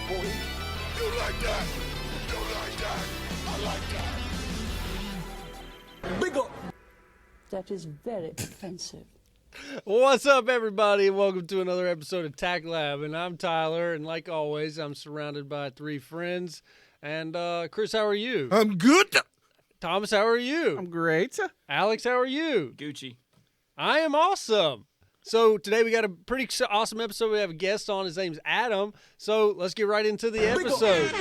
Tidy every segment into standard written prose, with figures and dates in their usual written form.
boy. You like that? You like that? I like that. Big up. That is very offensive. What's up, everybody, and welcome to another episode of TACT Lab. And I'm Tyler, and like always, I'm surrounded by three friends. And Chris, how are you? I'm good. Thomas, how are you? I'm great. Alex, how are you? Gucci. I am awesome. So today we got a pretty awesome episode. We have a guest on. His name's Adam. So let's get right into the episode.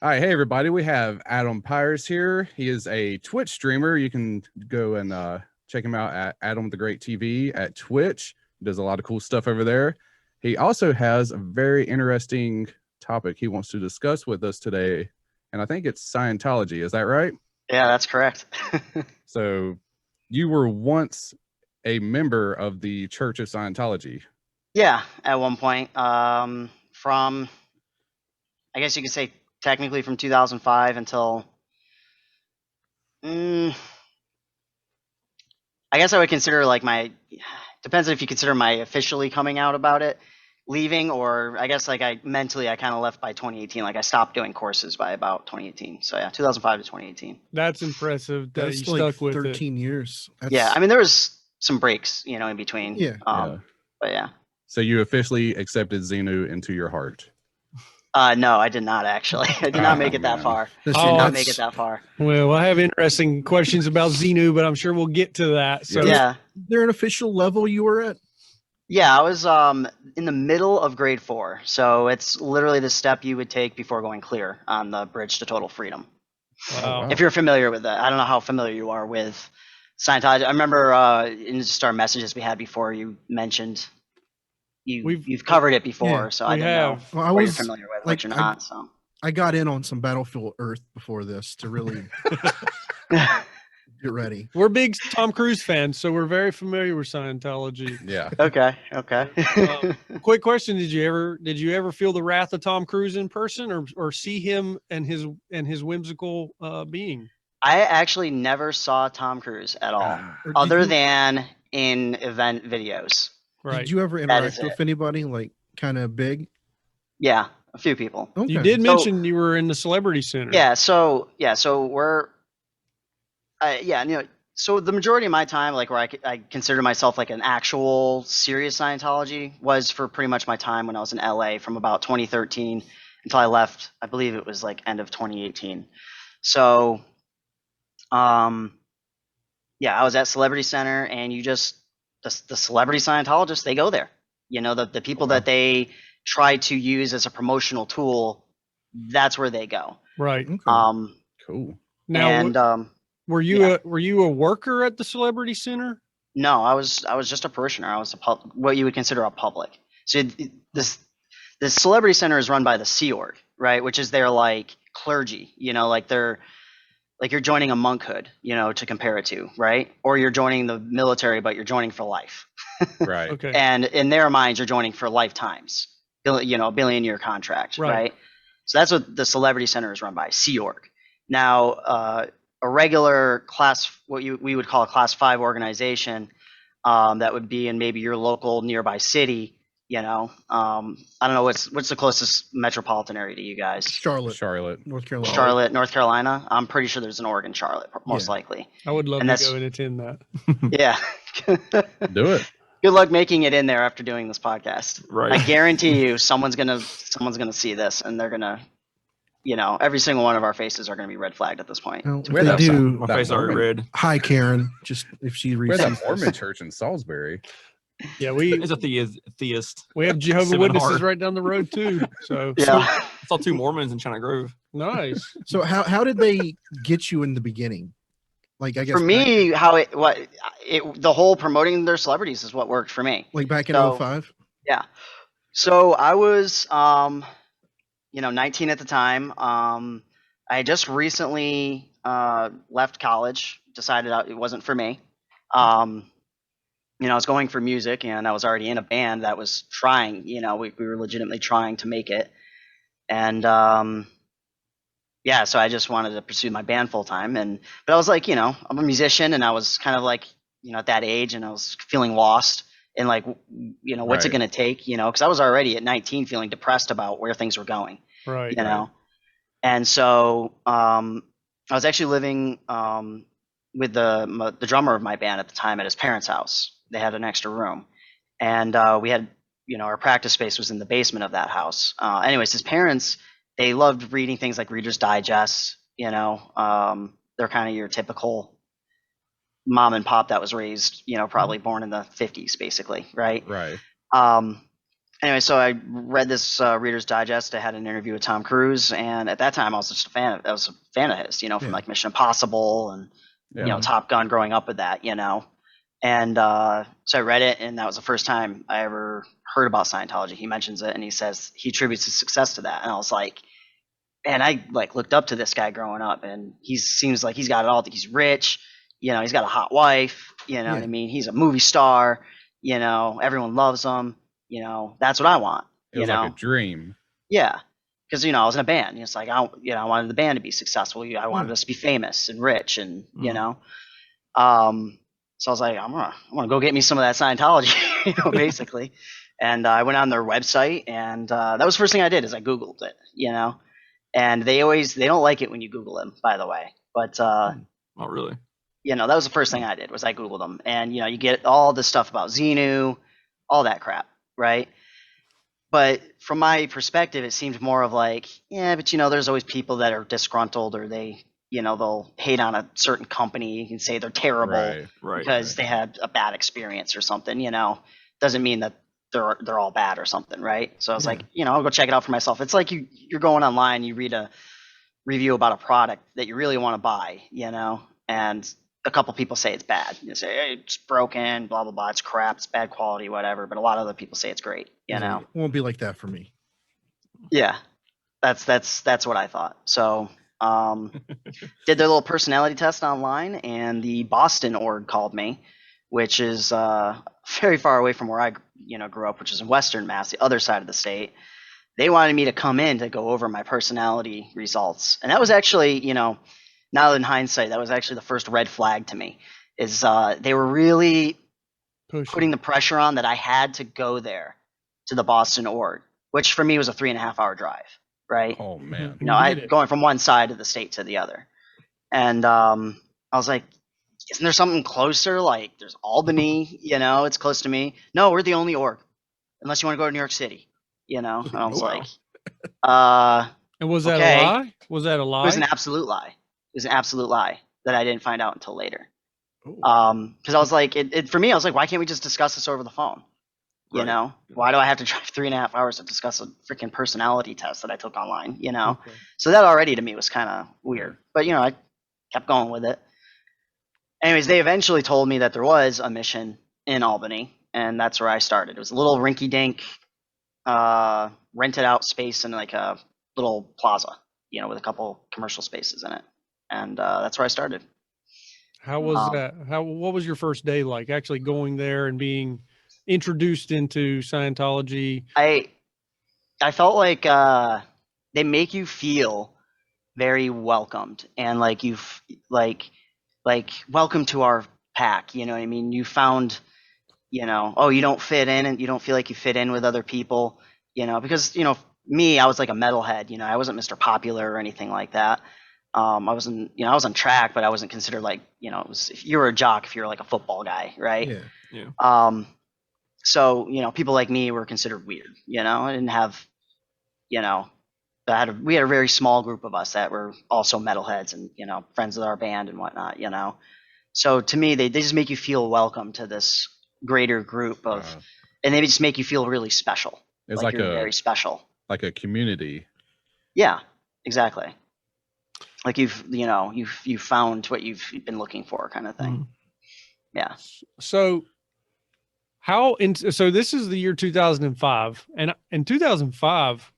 All right, hey everybody, we have Adam Pyers here. He is a Twitch streamer. You can go and check him out at Adam the Great TV at Twitch. He does a lot of cool stuff over there. He also has a very interesting topic he wants to discuss with us today, and I think it's Scientology. Is that right? Yeah, that's correct. So you were once a member of the Church of Scientology. Yeah, at one point, from, I guess you could say technically from 2005 until, I guess I would consider like depends if you consider my officially coming out about it, leaving, or I guess like I kind of left by 2018. Like I stopped doing courses by about 2018. So yeah, 2005 to 2018. That's impressive that That's you like stuck with 13 years. That's, Yeah, I mean there was some breaks, in between. Yeah. But yeah. So you officially accepted Xenu into your heart. No, I did not actually. I did not make it that man. far. That's Did Oh, not nuts. make it that far. Well, I have interesting questions about Xenu, but I'm sure we'll get to that. So Yeah. Is there an official level you were at? Yeah, I was in the middle of grade 4. So it's literally the step you would take before going clear on the bridge to total freedom. wow. If you're familiar with that. I don't know how familiar you are with Scientology. I remember in just our messages we had before, you mentioned you've covered it before, Yeah, so I we didn't have. know Well, I what was you're familiar with, like, which you're not. So I got in on some Battlefield Earth before this to really get ready. We're big Tom Cruise fans, so we're very familiar with Scientology. Yeah. okay. Quick question: Did you ever feel the wrath of Tom Cruise in person, or see him and his whimsical being? I actually never saw Tom Cruise at all, Or other did you, than in event videos. Right. Did you ever That is interact with anybody like kind of big? Yeah, a few people. Okay. You did So- mention you were in the Celebrity Center. So we're, so the majority of my time, like where I consider myself like an actual serious Scientology, was for pretty much my time when I was in LA from about 2013 until I left. I believe it was like end of 2018. So, I was at Celebrity Center, and the celebrity Scientologists, they go there. The people that they try to use as a promotional tool, that's where they go. Right. Okay. Cool. Now, And were you a worker at the Celebrity Center? no, I was just a parishioner. I was what you would consider a public. So this Celebrity Center is run by the Sea Org, right? Which is their like clergy. They're like you're joining a monkhood, to compare it to, right? Or you're joining the military, but you're joining for life. Right. Okay. And in their minds, you're joining for lifetimes, a billion-year contract, Right. right? So that's what the Celebrity Center is run by, Sea Org. Now, a regular class, we would call a class 5 organization, that would be in maybe your local nearby city. I don't know what's the closest metropolitan area to you guys. Charlotte. North Carolina. Charlotte, North Carolina. I'm pretty sure there's an Oregon, Charlotte, most Yeah. likely. I would love and to that's- go and attend that. Yeah. Do it. Good luck making it in there after doing this podcast. Right. I guarantee you, someone's gonna see this, and they're gonna, every single one of our faces are gonna be red flagged at this point. Well, if Where they that- do, My That face already Mormon- red. hi Karen. Just if she We're receives that this. Mormon church in Salisbury. Yeah, we It's a theist. have Jehovah's Seminar. Witnesses right down the road too. So Yeah. I saw 2 Mormons in China Grove. nice. So how did they get you in the beginning? Like I guess For me, the whole promoting their celebrities is what worked for me. like back in so- 05? Yeah. So I was, 19 at the time. I had just recently left college, decided it wasn't for me. I was going for music, and I was already in a band that was trying, we were legitimately trying to make it. And so I just wanted to pursue my band full time. But I was like, I'm a musician, and I was kind of like, at that age, and I was feeling lost and like, what's it Right. going to take, because I was already at 19 feeling depressed about where things were going, Right. you know? And so, I was actually living, with the drummer of my band at the time at his parents' house. They had an extra room, and we had, our practice space was in the basement of that house. Anyways, his parents, they loved reading things like Reader's Digest. They're kind of your typical mom and pop that was raised, probably born in the 50s, basically, right? Right. Anyway, so I read this Reader's Digest. I had an interview with Tom Cruise, and at that time, I was just a fan of his, from Yeah. like Mission Impossible and Yeah. Top Gun. Growing up with that, and so I read it, and that was the first time I ever heard about Scientology. He mentions it, and he says he attributes his success to that, and I was like, man, I like looked up to this guy growing up, and he seems like he's got it all. He's rich, he's got a hot wife, what I mean? He's a movie star, everyone loves him, that's what I want. It was like a dream. Yeah, because I was in a band. It's like I wanted the band to be successful. I wanted us to be famous and rich, and so I was like, I'm gonna go get me some of that Scientology, basically. And I went on their website, and that was the first thing I did is I Googled it, And they don't like it when you Google them, by the way. But Not really. that was the first thing I did was I Googled them, and you get all this stuff about Xenu, all that crap, right? But from my perspective, it seemed more of like, yeah, but there's always people that are disgruntled, or they, they'll hate on a certain company and say they're terrible Right. because they had a bad experience or something. Doesn't mean that they're all bad or something, right? So I was like, I'll go check it out for myself. It's like you're going online, you read a review about a product that you really want to buy, and a couple people say it's bad. You say, hey, it's broken, blah blah blah, it's crap, it's bad quality, whatever. But a lot of other people say it's great, It won't be like that for me. Yeah, that's what I thought. So did their little personality test online, and the Boston org called me, which is very far away from where I grew up, which is in Western Mass, the other side of the state. They wanted me to come in to go over my personality results, and that was actually, now in hindsight, that was actually the first red flag to me. Is they were really putting the pressure on that I had to go there to the Boston org, which for me was a 3.5-hour drive, right? Oh man. I going from one side of the state to the other, and I was like, isn't there something closer? Like there's Albany, it's close to me. No, we're the only org, unless you want to go to New York City, And I was like, And was that okay. a lie? Was that a lie? It was an absolute lie. It was an absolute lie that I didn't find out until later. Ooh. Because I was like, for me, I was like, why can't we just discuss this over the phone? Right. Why do I have to drive 3.5 hours to discuss a freaking personality test that I took online? Okay. So that already to me was kind of weird. But I kept going with it. Anyways, they eventually told me that there was a mission in Albany, and that's where I started. It was a little rinky-dink, rented out space in like a little plaza, with a couple commercial spaces in it, and that's where I started. How was that? What was your first day like? Actually going there and being introduced into Scientology. I felt like they make you feel very welcomed, and like you've like welcome to our pack. You know what I mean? You found, oh, you don't fit in, and you don't feel like you fit in with other people. Because me, I was like a metalhead. I wasn't Mr. Popular or anything like that. I wasn't, I was on track, but I wasn't considered like, it was, if you were a jock, if you were like a football guy, right? Yeah. So, people like me were considered weird, I didn't have, we had a very small group of us that were also metalheads and, friends with our band and whatnot, So to me, they just make you feel welcome to this greater group of, and they just make you feel really special. It's like you're very special. Like a community. Yeah, exactly. Like you've found what you've been looking for, kind of thing. Yeah. So so this is the year 2005, and in 2005,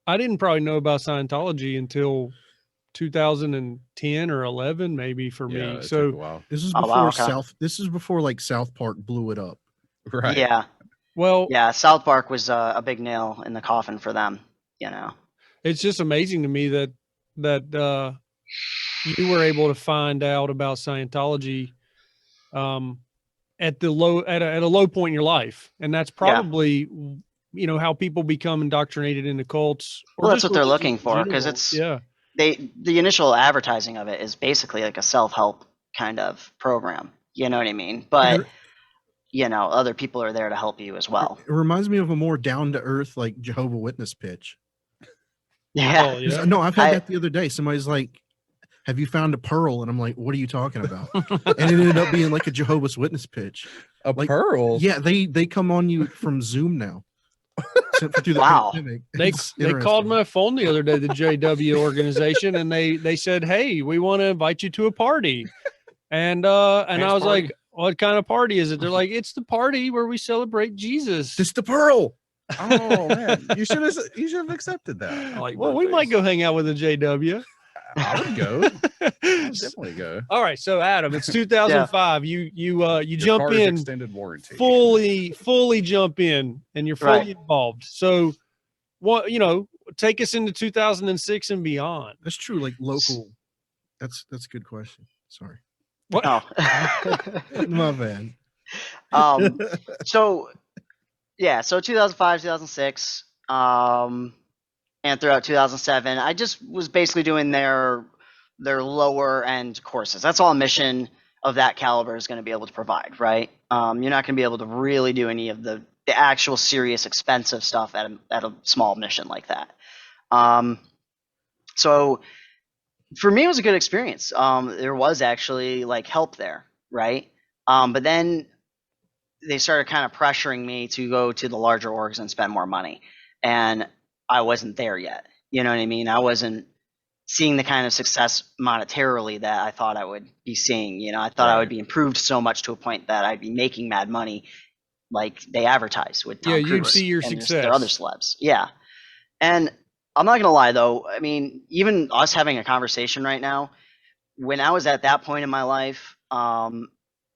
I didn't probably know about Scientology until 2010 or 11, maybe for me. It So took a while. This is Oh, before wow, okay. This is before like South Park blew it up. Right. Yeah. well, Yeah. South Park was a big nail in the coffin for them. it's just amazing to me that you were able to find out about Scientology at the low at a low point in your life, and that's probably how people become indoctrinated into cults. Well, that's just what they're religion looking in for, because general. it's the initial advertising of it is basically like a self-help kind of program. You know what I mean? But other people are there to help you as well. It reminds me of a more down to earth like Jehovah Witness pitch. Yeah. Oh, yeah. No, I've had that the other day. Somebody's like, "Have you found a pearl?" And I'm like, "What are you talking about?" And it ended up being like a Jehovah's Witness pitch. A pearl? Yeah, they come on you from Zoom now. Through the Wow. pandemic. They called my phone the other day, the JW organization, and they said, "Hey, we want to invite you to a party." And I was like, "What kind of party is it?" They're like, "It's the party where we celebrate Jesus." It's the pearl. Oh man, you should have accepted that. Well, we might go hang out with a JW. I would go. I would definitely go. All right, so Adam, it's 2005. You Your jump car is in extended warranty. fully jump in, and you're fully involved. So, what take us into 2006 and beyond. That's true. Like local. That's a good question. Sorry. What? Oh. My bad. So 2005, 2006, and throughout 2007, I just was basically doing their lower end courses. That's all a mission of that caliber is going to be able to provide, right? You're not going to be able to really do any of the actual serious expensive stuff at a small mission like that. So for me, it was a good experience. There was actually like help there, right? But then they started kind of pressuring me to go to the larger orgs and spend more money, and I wasn't there yet. You know what I mean? I wasn't seeing the kind of success monetarily that I thought I would be seeing. I thought I would be improved so much to a point that I'd be making mad money, like they advertise with Tom Cruise you'd see your and success. their other celebs. Yeah, and I'm not gonna lie though. I mean, even us having a conversation right now, when I was at that point in my life,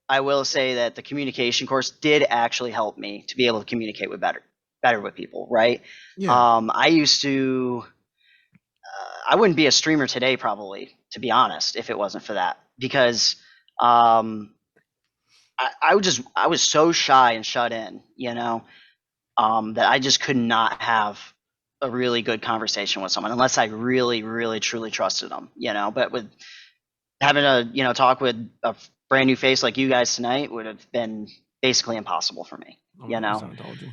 I will say that the communication course did actually help me to be able to communicate better with people, right? Yeah. I used to, I wouldn't be a streamer today probably, to be honest, if it wasn't for that, because I was so shy and shut in, that I just could not have a really good conversation with someone unless I really, really, truly trusted them, but with having a, talk with a brand new face like you guys tonight would have been basically impossible for me, Scientology.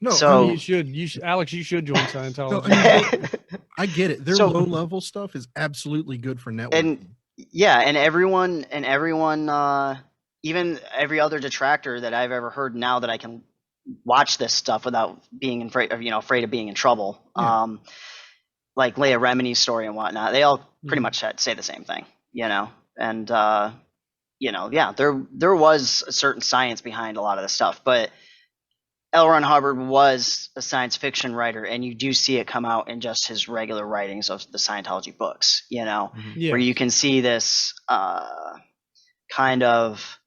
No, So- you should, Alex. You should join Scientology. No, I get it. Their low level stuff is absolutely good for networking. And everyone, even every other detractor that I've ever heard, now that I can watch this stuff without being afraid of being in trouble, like Leia Remini's story and whatnot, they all pretty much say the same thing, and there was a certain science behind a lot of the stuff, but L. Ron Hubbard was a science fiction writer, and you do see it come out in just his regular writings of the Scientology books, where you can see this kind of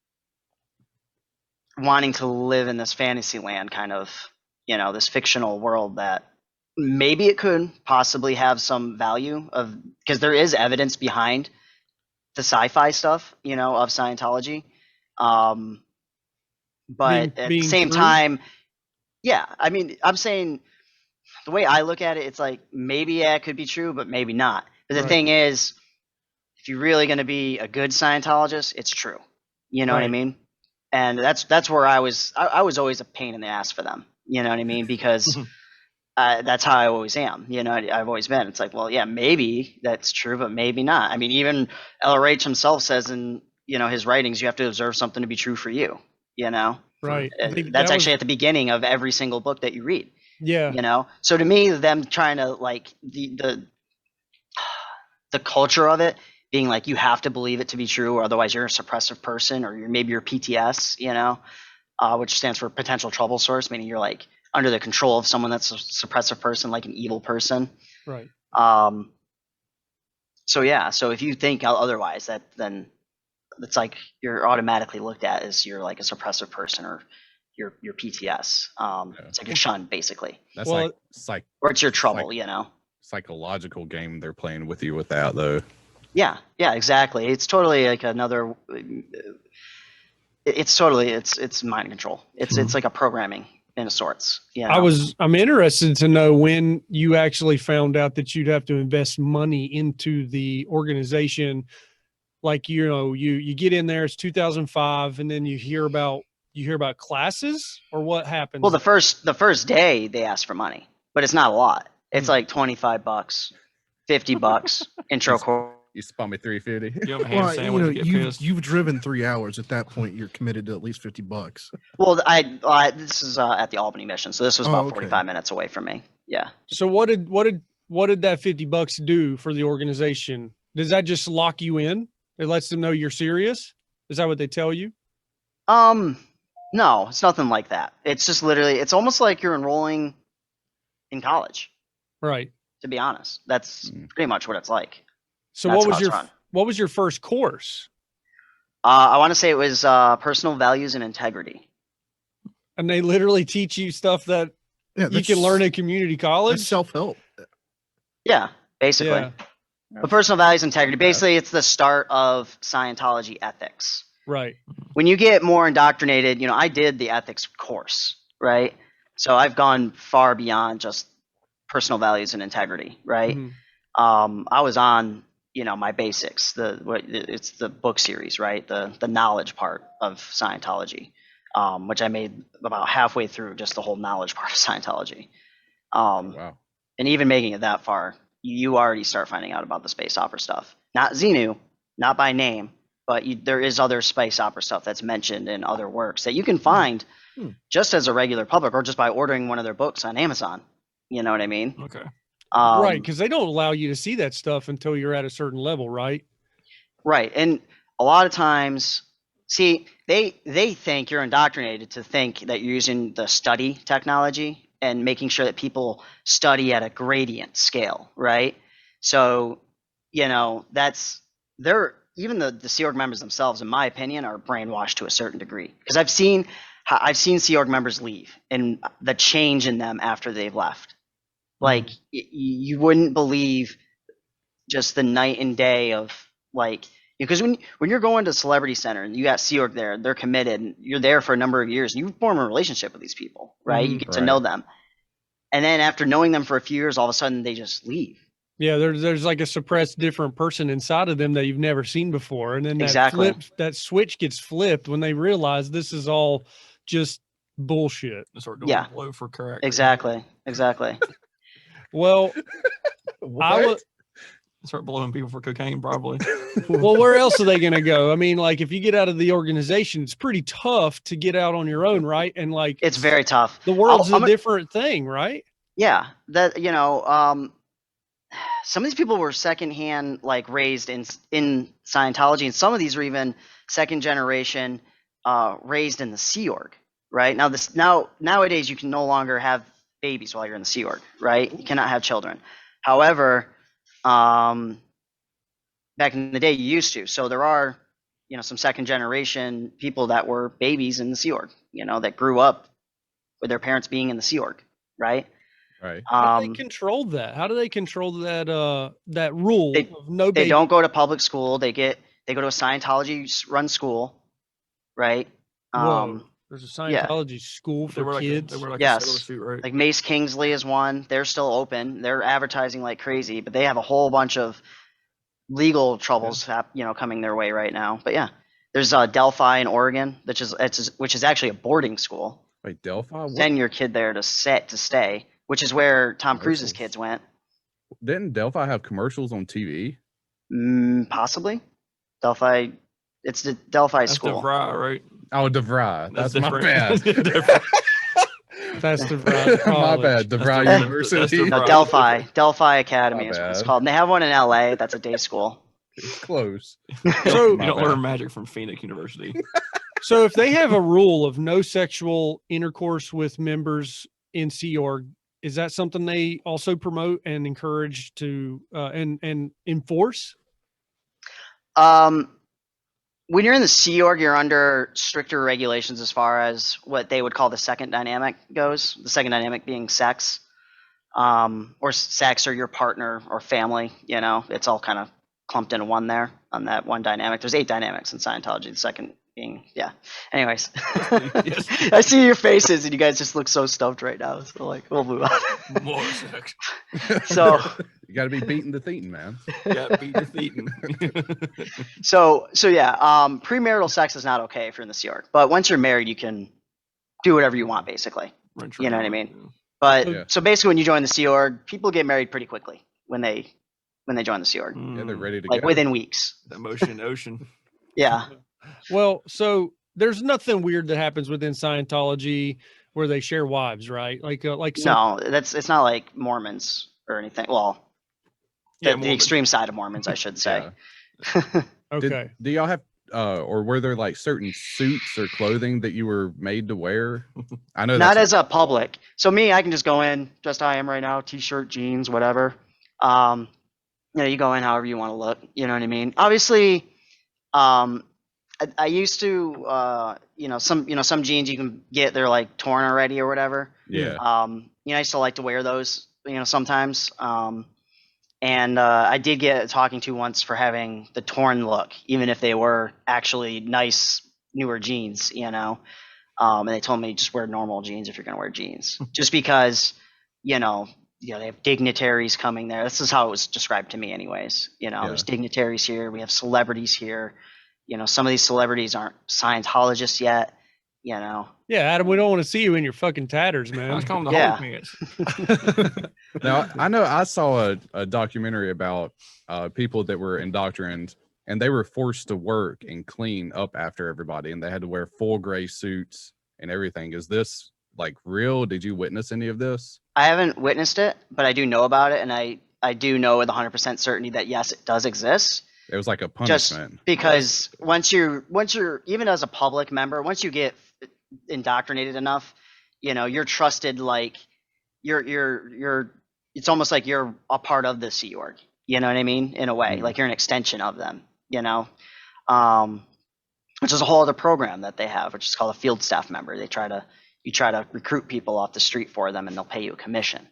wanting to live in this fantasy land, kind of, this fictional world that maybe it could possibly have some value of, because there is evidence behind the sci-fi stuff, of Scientology. But at the same time, yeah, I mean, I'm saying the way I look at it, it's like maybe it could be true, but maybe not. But the thing is, if you're really going to be a good Scientologist, it's true. You know what I mean? And that's where I was always a pain in the ass for them. You know what I mean? Because that's how I always am. I've always been. It's like, well, yeah, maybe that's true, but maybe not. I mean, even LRH himself says in his writings, you have to observe something to be true for you. Right. That's actually at the beginning of every single book that you read. Yeah. So to me, them trying to like the culture of it being like you have to believe it to be true, or otherwise you're a suppressive person, or maybe you're PTS, which stands for potential trouble source, meaning you're like under the control of someone that's a suppressive person, like an evil person. Right. So if you think otherwise, then it's like you're automatically looked at as you're like a suppressive person, or you're PTS. It's like you're shunned, basically. That's Well, or it's your trouble, psychological game they're playing with you with that, though. Yeah, exactly. It's totally like another It's totally it's mind control. It's like a programming in sorts. You know? I'm interested to know when you actually found out that you'd have to invest money into the organization. Like, you know, you get in there, it's 2005, and then you hear about classes, or what happens? Well, the first day they ask for money, but it's not a lot. It's like $25, $50 intro course. You spun me 350. You have a ham Well, you sandwich know, and get pissed. you've driven 3 hours. At that point, you're committed to at least $50. Well, this is at the Albany mission, so this was about okay. 45 minutes away from me. Yeah. So what did that $50 do for the organization? Does that just lock you in? It lets them know you're serious? Is that what they tell you? No, it's nothing like that. It's just literally, it's almost like you're enrolling in college. Right. To be honest, that's pretty much what it's like. So That's what was your first course? I want to say it was personal values and integrity. And they literally teach you stuff that Yeah, you can learn at community college? That's self-help. Yeah, basically. Yeah. But personal values and integrity, basically it's the start of Scientology ethics. Right. When you get more indoctrinated, you know, I did the ethics course, right? So I've gone far beyond just personal values and integrity, right? Mhm. I was on, you know, my basics. It's the book series, right? The knowledge part of Scientology, which I made about halfway through, just the whole knowledge part of Scientology. Wow. And even making it that far, you already start finding out about the space opera stuff. Not Xenu, not by name, but there is other space opera stuff that's mentioned in other works that you can find just as a regular public, or just by ordering one of their books on Amazon. You know what I mean? Okay. Right, because they don't allow you to see that stuff until you're at a certain level, right? Right. And a lot of times, see, they think you're indoctrinated to think that you're using the study technology and making sure that people study at a gradient scale, right? So, you know, even the Sea Org members themselves, in my opinion, are brainwashed to a certain degree. Because I've seen Sea Org members leave and the change in them after they've left. Like, you wouldn't believe just the night and day of, like, because when you're going to Celebrity Center and you got Sea Org there, they're committed, and you're there for a number of years, and you form a relationship with these people, right? You get to know them. And then after knowing them for a few years, all of a sudden they just leave. Yeah, there's like a suppressed different person inside of them that you've never seen before. And then that switch gets flipped when they realize this is all just bullshit. They start doing low for crack. Exactly. Well, Start blowing people for cocaine, probably. Well, where else are they going to go? I mean, like, if you get out of the organization, it's pretty tough to get out on your own, right? And like, it's very tough. The world's a different thing, right? Yeah, that, you know, some of these people were secondhand, like, raised in Scientology, and some of these are even second generation raised in the Sea Org, right? Nowadays you can no longer have babies while you're in the Sea Org, right? You cannot have children. However, back in the day you used to. So there are, you know, some second generation people that were babies in the Sea Org, you know, that grew up with their parents being in the Sea Org, right? Right. How do they control that? How do they control that that rule of no baby? They don't go to public school. They go to a Scientology run school, right? Whoa. There's a Scientology school for kids. They wear like yes. a sailor suit, right? Like Mace Kingsley is one. They're still open. They're advertising like crazy, but they have a whole bunch of legal troubles, you know, coming their way right now. But yeah, there's Delphi in Oregon, which is actually a boarding school. Wait, Delphi? Send your kid there to stay, which is where Tom Cruise's kids went. Didn't Delphi have commercials on TV? Possibly. Delphi. It's the Delphi That's school. DeVry, right? Oh, DeVry. That's my bad. That's DeVry. My bad. DeVry University. No, Delphi Academy is what it's called. And they have one in LA. That's a day school. It's close. So you don't learn magic from Phoenix University. So if they have a rule of no sexual intercourse with members in Sea Org, is that something they also promote and encourage to and enforce? When you're in the Sea Org, you're under stricter regulations as far as what they would call the second dynamic goes. The second dynamic being sex, or sex, or your partner or family. You know, it's all kind of clumped into one there on that one dynamic. There's 8 dynamics in Scientology. The second being, yeah. Anyways, Yes. I see your faces and you guys just look so stuffed right now. So like, we'll move on. More sex. So, You got to be beating the thetan, man. Yeah, beat the thetan. so yeah, premarital sex is not okay if you're in the Sea Org, but once you're married, you can do whatever you want, basically. You know what I mean? But Yeah. so basically, when you join the Sea Org, people get married pretty quickly when they join the Sea Org, Yeah, they're ready to like go. within weeks. The motion ocean. Yeah. Well, so there's nothing weird that happens within Scientology where they share wives, right? Like some, No, it's not like Mormons or anything. Well, the Mormons. extreme side of Mormons, I should say. okay. Do y'all have or were there like certain suits or clothing that you were made to wear? I know Not that's as a public. So me, I can just go in dressed how I am right now, t-shirt, jeans, whatever. You go in however you want to look. You know what I mean? Obviously, I used to, some jeans you can get, they're like torn already or whatever. yeah. I used to like to wear those, sometimes. And I did get a talking to once for having the torn look, even if they were actually nice, newer jeans, and they told me just wear normal jeans if you're going to wear jeans, just because, they have dignitaries coming there. This is how it was described to me anyways. There's dignitaries here. We have celebrities here. Some of these celebrities aren't Scientologists yet, Yeah, Adam, we don't want to see you in your fucking tatters, I man. was calling the Yeah. Hulk pants. Now I know I saw a documentary about people that were indoctrined and they were forced to work and clean up after everybody and they had to wear full gray suits and everything. Is this like real? Did you witness any of this? I haven't witnessed it, but I do know about it, and I do know with 100% certainty that yes, it does exist. It was like a Just punishment. because once you're even as a public member, once you get indoctrinated enough, you're trusted. Like you're it's almost like you're a part of the Sea Org. You know what I mean? In a way, like you're an extension of them. Which is a whole other program that they have, which is called a field staff member. You try to recruit people off the street for them, and they'll pay you a commission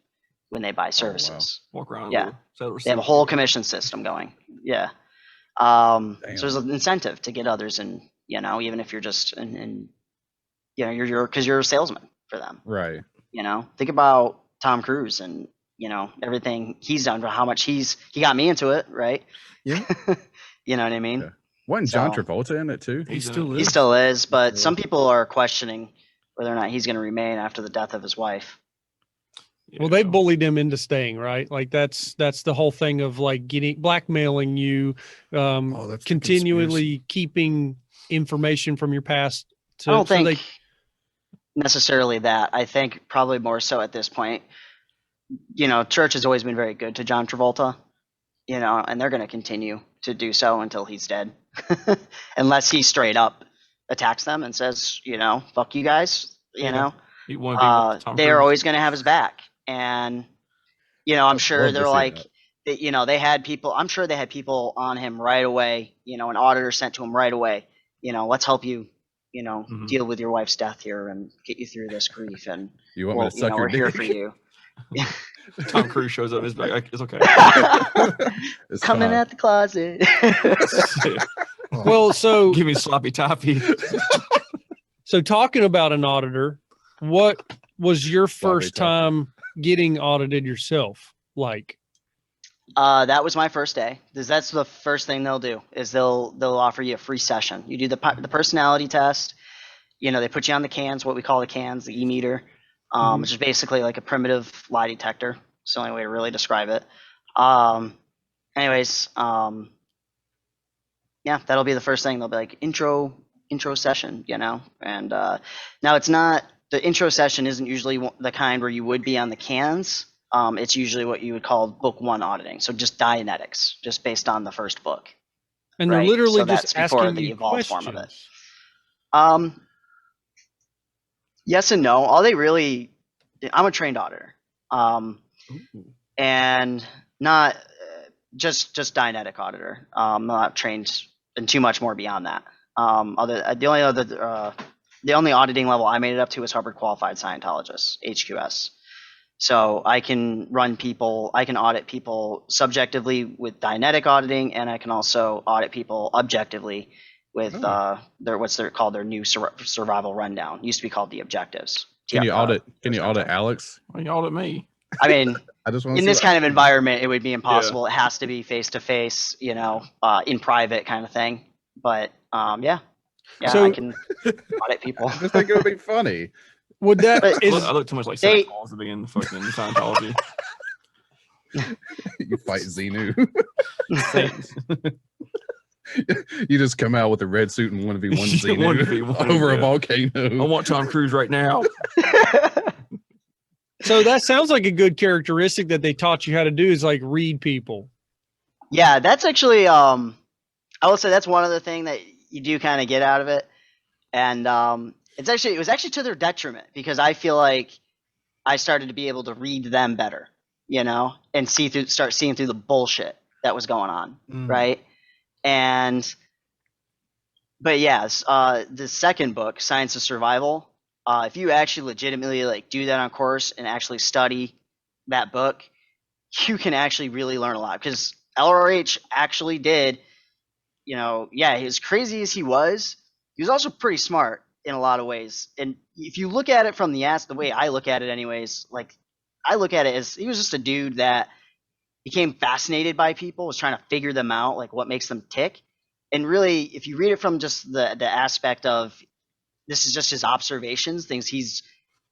when they buy services. Walk around. Yeah. So They have a whole commission system going. Yeah. So there's an incentive to get others in, even if you're just you're because you're a salesman for them. Right. Think about Tom Cruise and everything he's done for how much he got me into it, right? Yeah. You know what I mean? Yeah. Wasn't John So- Travolta in it too? He still He is. still is, but some people are questioning whether or not he's going to remain after the death of his wife. Well, they bullied him into staying, right? Like that's the whole thing of like blackmailing you, That's a continually keeping information from your past. I don't think necessarily that. I think probably more so at this point. Church has always been very good to John Travolta, and they're going to continue to do so until he's dead, unless he straight up attacks them and says, fuck you guys, He wanted to be with Tom they are Cruise. always going to have his back. And, I'm sure love to they're see like, that. they had people, I'm sure they had people on him right away, an auditor sent to him right away, let's help you, deal with your wife's death here and get you through this grief. And You want me to suck we're your here dick? for you. Tom Cruise shows up. It's like, it's okay. It's Coming fine. out the closet. Well, so Give me sloppy toppy. so talking about an auditor, what was your Sloppy first toppy. time getting audited yourself? Like, That was my first day. That's the first thing they'll do is they'll offer you a free session. You do the personality test. They put you on the cans, what we call the cans, the e-meter, which is basically like a primitive lie detector. It's the only way to really describe it. Anyways, yeah, that'll be the first thing. They'll be like intro session, and now it's not, the intro session isn't usually the kind where you would be on the cans. It's usually what you would call book one auditing. So just Dianetics, just based on the first book. and they're Right, literally so just that's before asking the you evolved form of it. questions. Yes and no. All they really, I'm a trained auditor, and not just Dianetic auditor. I'm not trained in too much more beyond that. The only auditing level I made it up to was Harvard Qualified Scientologist, HQS. So I can audit people subjectively with Dianetic auditing, and I can also audit people objectively with their what's their called their new survival rundown. Used to be called the objectives. Can you audit? Can you sounds audit like- Alex? Why y'all at me? I mean, I just want in to this kind of environment, it would be impossible. It has to be face to face, in private kind of thing. But yeah, So- I can audit people. I just think it would be funny. Would that But- is I look too much like They- Santa Claus to be in fucking Scientology. You fight Xenu. You just come out with a red suit and 1v1 Xenu 1v1, over a yeah. I volcano. want Tom Cruise right now. so that sounds like a good characteristic that they taught you how to do is like read people. Yeah, that's actually I will say that's one other thing that you do kind of get out of it. And it was actually to their detriment because I feel like I started to be able to read them better, and start seeing through the bullshit that was going on, right? But yes, the second book, Science of Survival, if you actually legitimately like do that on course and actually study that book, you can actually really learn a lot because LRH actually did, as crazy as he was also pretty smart in a lot of ways. And if you look at it from the way I look at it anyways, like I look at it as he was just a dude that became fascinated by people, was trying to figure them out, like what makes them tick. And really, if you read it from just the aspect of this is just his observations,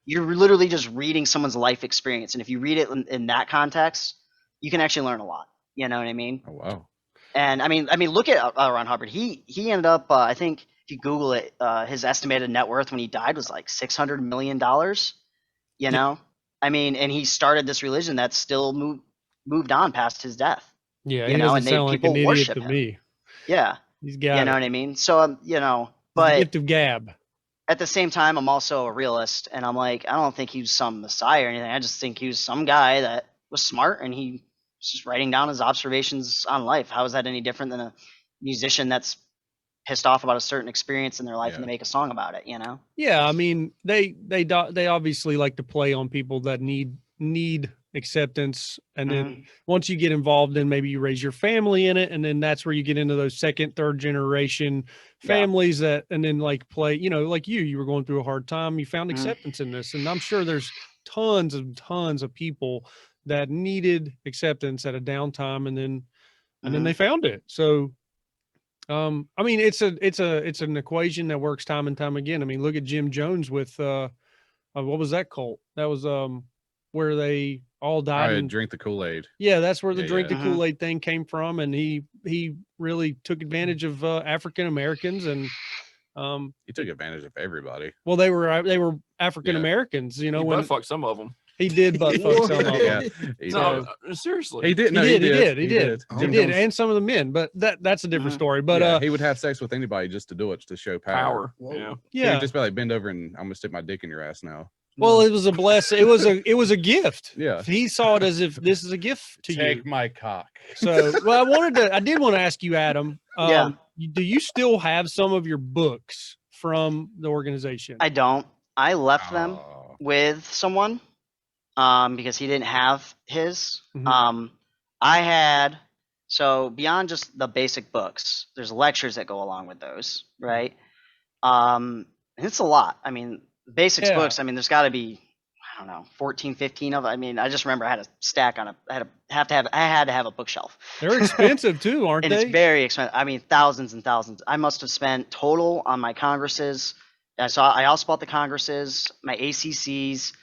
you're literally just reading someone's life experience. And if you read it in that context, you can actually learn a lot. You know what I mean? Oh wow. And I mean, look at Ron Hubbard. He ended up, I think, if you Google it, his estimated net worth when he died was like $600 million. I mean, and he started this religion that's still moved on past his death. Yeah, You he know, doesn't and sound like an people idiot worship to him. me. Yeah, He's got you know it. what I mean. So The but gift of gab. at the same time, I'm also a realist, and I'm like, I don't think he was some messiah or anything. I just think he was some guy that was smart, and he was just writing down his observations on life. How is that any different than a musician that's pissed off about a certain experience in their life and they make a song about it? Yeah, I mean, they obviously like to play on people that need acceptance, and then once you get involved in maybe you raise your family in it, and then that's where you get into those second, third generation families that, and then like play, like you were going through a hard time, you found acceptance in this, and I'm sure there's tons of people that needed acceptance at a downtime, and then they found it. So I mean, it's an equation that works time and time again. I mean, look at Jim Jones with what was that cult? That was where they all died. And Drink the Kool-Aid. yeah, that's where the drink the Mhm. Kool-Aid thing came from, and he really took advantage of African Americans, and He took advantage of everybody. well, they were African Americans, He when butt fucked some of them. he did butt fuck some of them. Yeah, he No, did. seriously. He did. He No, did, he did, He He did, and some of the men, but that's a different story. But yeah, he would have sex with anybody just to do it, to show power. Power. Yeah. He yeah. would just be like, bend over and I'm gonna stick my dick in your ass now. Well, it was a blessing. It was a gift. Yeah. He saw it as if this is a gift to you. my cock. So, well, I did want to ask you, Adam. Yeah. Do you still have some of your books from the organization? I don't. I left them Oh. with someone because he didn't have his. Mhm. I had, so beyond just the basic books, there's lectures that go along with those, right? And it's a lot. I mean, basics Yeah. books, I mean, there's got to be, I don't know, 14, 15 of it. I mean, I just remember I had a stack on I had to have a bookshelf. They're expensive too, aren't And they? it's very expensive. I mean, thousands and thousands. I must have spent total on my congresses. I also bought the congresses, my ACCs.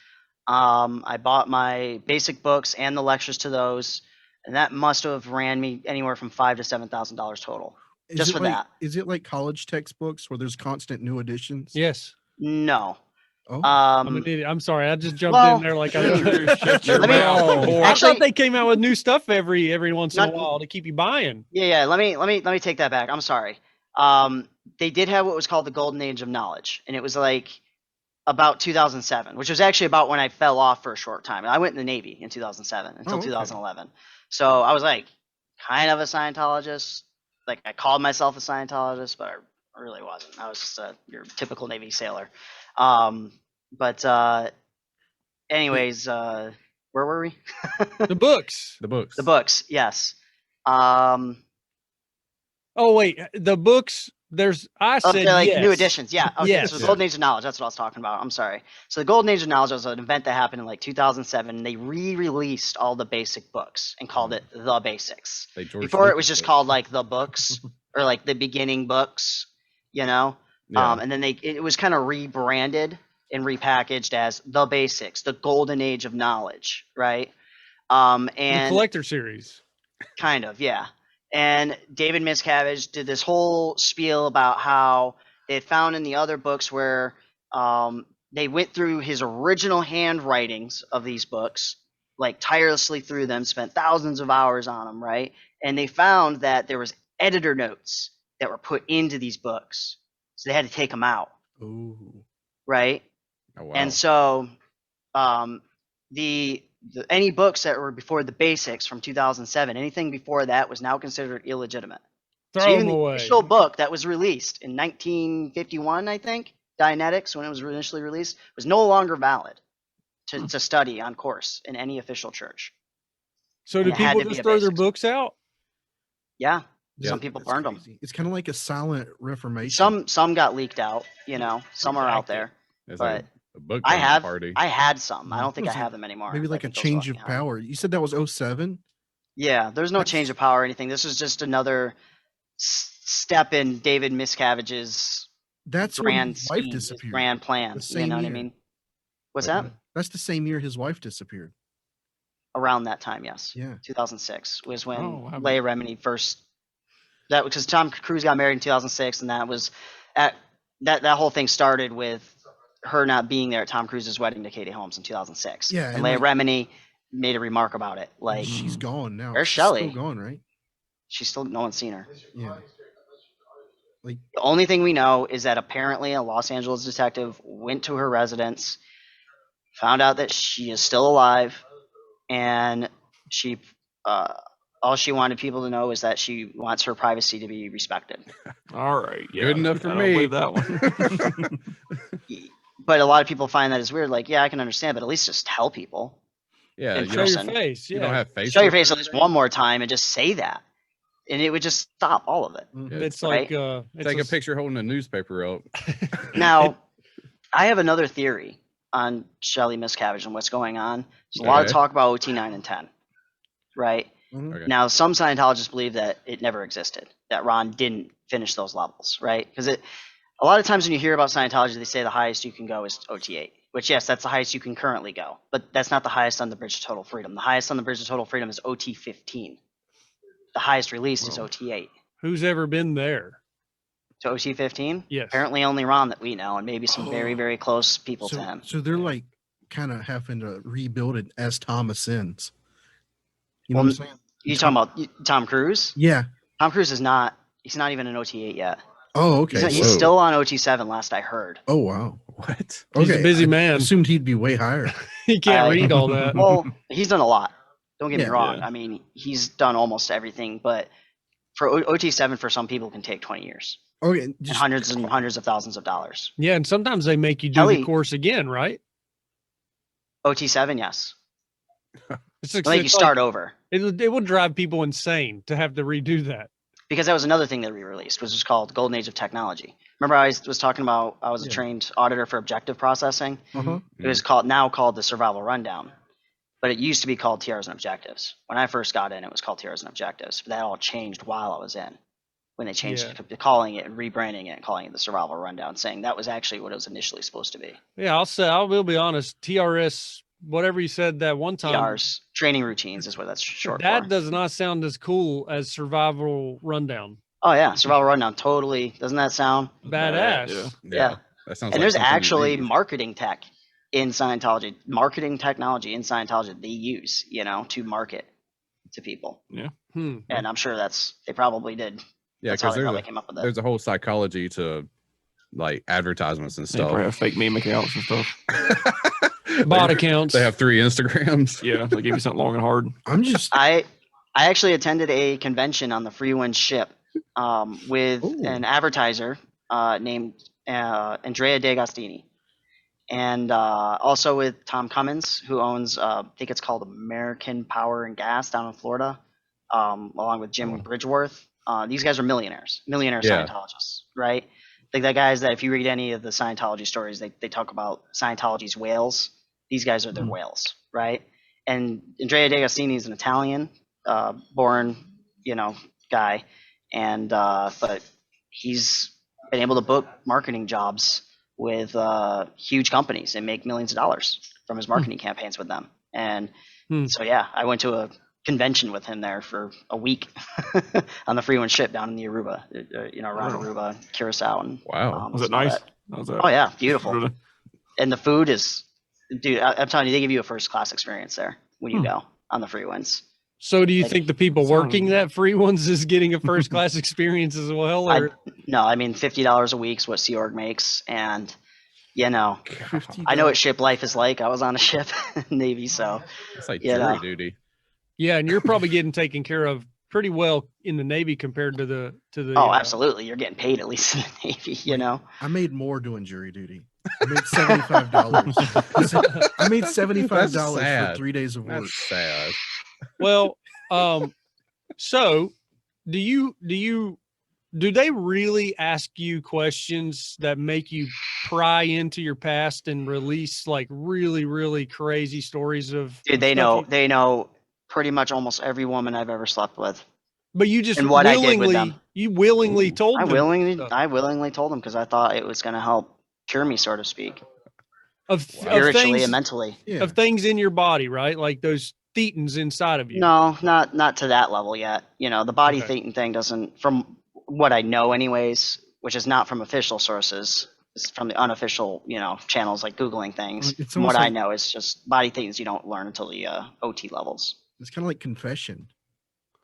I bought my basic books and the lectures to those, and that must have ran me anywhere from $5,000 to $7,000 total. Just for that. Is it like college textbooks where there's constant new editions? Yes. No. Oh, I'm an idiot. I'm sorry. I just jumped well, in there like I. Shut your Let me- mouth. I Actually- thought they came out with new stuff every once in a Not- while to keep you buying. Yeah. Let me take that back. I'm sorry. They did have what was called the Golden Age of Knowledge, and it was like about 2007, which was actually about when I fell off for a short time. I went in the Navy in 2007 until Oh, okay. 2011. So I was like kind of a Scientologist. Like I called myself a Scientologist, but I really wasn't. I was just your typical Navy sailor. Anyways, where were we? The books. The books. The books, yes. Oh wait, the books I Oh, said they're like yes. new additions. Yeah. Okay. Yes. So the Golden Age of Knowledge. That's what I was talking about. I'm sorry. So the Golden Age of Knowledge was an event that happened in like 2007. They re-released all the basic books and called it the Basics. They George Before it Lucas was just it. called like the books or like the beginning books, you know. Yeah. And then it was kind of rebranded and repackaged as the Basics, the Golden Age of Knowledge, right? The And collector series. kind of, yeah. And David Miscavige did this whole spiel about how they had found in the other books where they went through his original handwritings of these books, like tirelessly through them, spent thousands of hours on them, right? And they found that there was editor notes that were put into these books, so they had to take them out, Ooh. right? Oh, wow. And so the any books that were before the Basics from 2007, anything before that was now considered illegitimate. Throw So even them the away. initial book that was released in 1951, I think, Dianetics, when it was initially released, was no longer valid to study on course in any official church. So and do it had people to be just a throw their Basics. books out? Yeah, Yeah, some people That's burned them. crazy. It's kind of like a silent reformation. Some got leaked out. You know, some are out Redacted. there. It's but like a book I burning have party. I had some. I don't think I Was it have them anymore. Maybe I like a think those change left of behind. power. You said that was 07? Yeah, there's no That's- change of power or anything. This was just another step in David Miscavige's That's when grand his wife scheme, his disappeared. grand plan. The You same know what I year. mean? What's Wait, that? That's the same year his wife disappeared. Around that time, yes. Yeah. 2006 was when Oh, wow. Leia Remini first. That because Tom Cruise got married in 2006, and that was at that whole thing started with her not being there at Tom Cruise's wedding to Katie Holmes in 2006. Yeah, and and, Leia like- Remini made a remark about it. Like She's gone now. Where's She's Shelley? still gone, right? she's still no one's seen her. Yeah. Like The only thing we know is that apparently a Los Angeles detective went to her residence, found out that she is still alive, and she all she wanted people to know is that she wants her privacy to be respected. All right. Yeah. Good enough for I don't me. believe that one. But a lot of people find that as weird. Like, yeah, I can understand, but at least just tell people. Yeah, And you Show don't, your person. face. you Yeah. don't have Facebook. Show your face at least one more time and just say that, and it would just stop all of it. Yeah, It's Right? like it's take a picture holding a newspaper up. Now, I have another theory on Shelley Miscavige and what's going on. There's a lot of Okay. talk about OT 9 and 10, right? mhm. Okay. Now, some Scientologists believe that it never existed, that Ron didn't finish those levels, right? Because a lot of times when you hear about Scientology, they say the highest you can go is OT8, which, yes, that's the highest you can currently go, but that's not the highest on the Bridge to Total Freedom. The highest on the Bridge to Total Freedom is OT15. The highest released is OT8. Who's ever been there? To OT15? Yes. Apparently only Ron that we know, and maybe some very, very close people to So, him. so they're like kind of having to rebuild it as Tom ascends. You know Well, what I'm saying? You talking about Tom Cruise? Yeah. Tom Cruise is not. He's not even an OT8 yet. Oh, okay. He's so- still on OT7, last I heard. Oh, wow. What? He's a busy I man. assumed he'd be way higher. He can't read all that. Well, he's done a lot. Don't get me Yeah. wrong. Yeah. I mean, he's done almost everything, but for OT7, for some people, can take 20 years Okay. and Just, hundreds of thousands of dollars. Yeah, and sometimes they make you do Kelly- the course again, right? OT7, yes. It's They'll make you start over. It will drive people insane to have to redo that. Because that was another thing they re-released, which was called Golden Age of Technology. Remember, I was talking about I was a Yeah. trained auditor for objective processing. uh-huh. It was now called the Survival Rundown, but it used to be called TRs and Objectives. When I first got in, it was called TRs and Objectives. But that all changed while I was in, when they changed it to calling it and rebranding it and calling it the Survival Rundown, saying that was actually what it was initially supposed to be. Yeah, I will be honest. TRS, whatever you said that one time, TRs, training routines, is what that's short that for. does not sound as cool as Survival Rundown. Oh yeah, Survival Rundown, totally. Doesn't that sound? Badass. Yeah. Yeah. That sounds And like there's something you actually need. marketing tech in Scientology, marketing technology in Scientology that they use, to market to people. Hmm. And I'm sure they probably did. Yeah, That's how because they probably came up with it. there's a whole psychology to like advertisements and They probably stuff. have fake meme accounts and stuff. Bot accounts. They have 3 Instagrams. Yeah. They give you something long and hard. I'm just. I actually attended a convention on the Free Wind ship with Ooh. an advertiser named Andrea DeAgostini, and also with Tom Cummins, who owns I think it's called American Power and Gas down in Florida. along with Jim Bridgeworth. These guys are millionaire Yeah. Scientologists, right? Like the guys that if you read any of the Scientology stories, they talk about Scientology's whales. These guys are their whales, right? And Andrea D'Agostini is an Italian born, guy, and but he's been able to book marketing jobs with huge companies and make millions of dollars from his marketing campaigns with them. And so yeah, I went to a convention with him there for a week on the free one ship down in the Aruba, around Aruba, Curacao, and Wow. Was it and all nice? that. How was that? Oh yeah, beautiful. And the food is, dude, I'm telling you, they give you a first class experience there when you go on the free ones. So do you Like, think the people working that free ones is getting a first class experience as well? Or No, I mean $50 a week is what Sea Org makes, and I know what ship life is like. I was on a ship, Navy, so It's like you jury know. duty. yeah, and you're probably getting taken care of pretty well in the Navy compared to the Oh, absolutely. You're getting paid at least in the Navy, I made more doing jury duty. I made $75. I made $75 for sad. 3 days of work. That's sad. Well, so do they really ask you questions that make you pry into your past and release like really, really crazy stories of Dude, they stuff know pretty much almost every woman I've ever slept with. but you just And what I did with them. willingly told I them willingly told them because I thought it was going to help cure me, so to speak, of spiritually things and mentally. Yeah. of things in your body, right? Like those thetans inside of you. No, not to that level yet. The body Okay. thetan thing doesn't, from what I know anyways, which is not from official sources, it's from the unofficial, channels like Googling things. It's From what almost I like- know is just body thetans you don't learn until the OT levels. It's kind of like confession.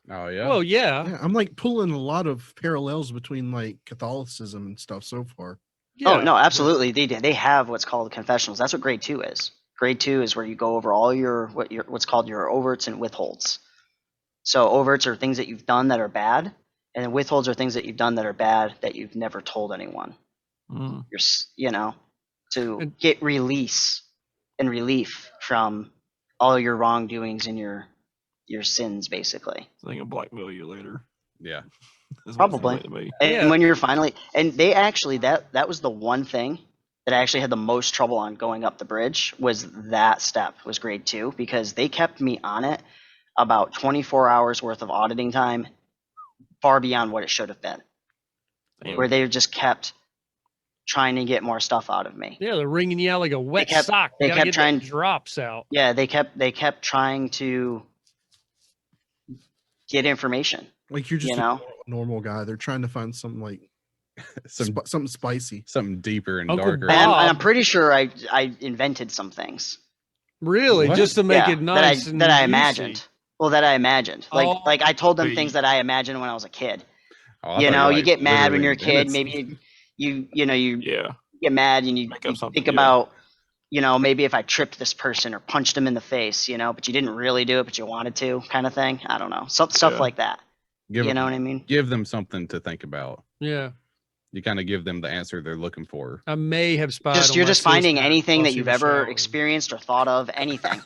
Oh yeah. Well, yeah. Yeah, I'm like pulling a lot of parallels between like Catholicism and stuff so far. Oh Yeah. no, absolutely. They have what's called confessionals. That's what grade 2 is. Grade 2 is where you go over all what's called your overts and withholds. So overts are things that you've done that are bad, and then withholds are things that you've done that are bad that you've never told anyone. To And- get release and relief from all your wrongdoings and your sins, basically. I think I'll blackmail you later. Yeah. That's what it Probably. seems like to me. And Yeah. when you're finally, and they actually, that was the one thing that I actually had the most trouble on going up the bridge, was that step, was grade 2, because they kept me on it about 24 hours worth of auditing time, far beyond what it should have been, Damn. where they just kept trying to get more stuff out of me. Yeah, they're wringing you out like a wet kept- sock. they You gotta kept get trying- the drops out. Yeah, they kept trying to get information. Like you're just You know? a normal guy. They're trying to find something like something spicy. Something deeper and Uncle darker. Bob. And I'm pretty sure I invented some things. Really, What? just to make Yeah, it nice and that I juicy. imagined. Well, that I imagined. Oh, Like I told them but things that I imagined when I was a kid. Oh, I thought You like, get mad when literally you're a kid. invented Maybe you Yeah. get mad and you Make up something, think yeah. about, maybe if I tripped this person or punched him in the face, but you didn't really do it, but you wanted to, kind of thing. I don't know. Stuff Yeah. like that. Give You know them, what I mean? give them something to think about. Yeah, You kind of give them the answer they're looking for. I may have spied. on You're my just finding sister anything while that she you've was ever showering. experienced or thought of, anything.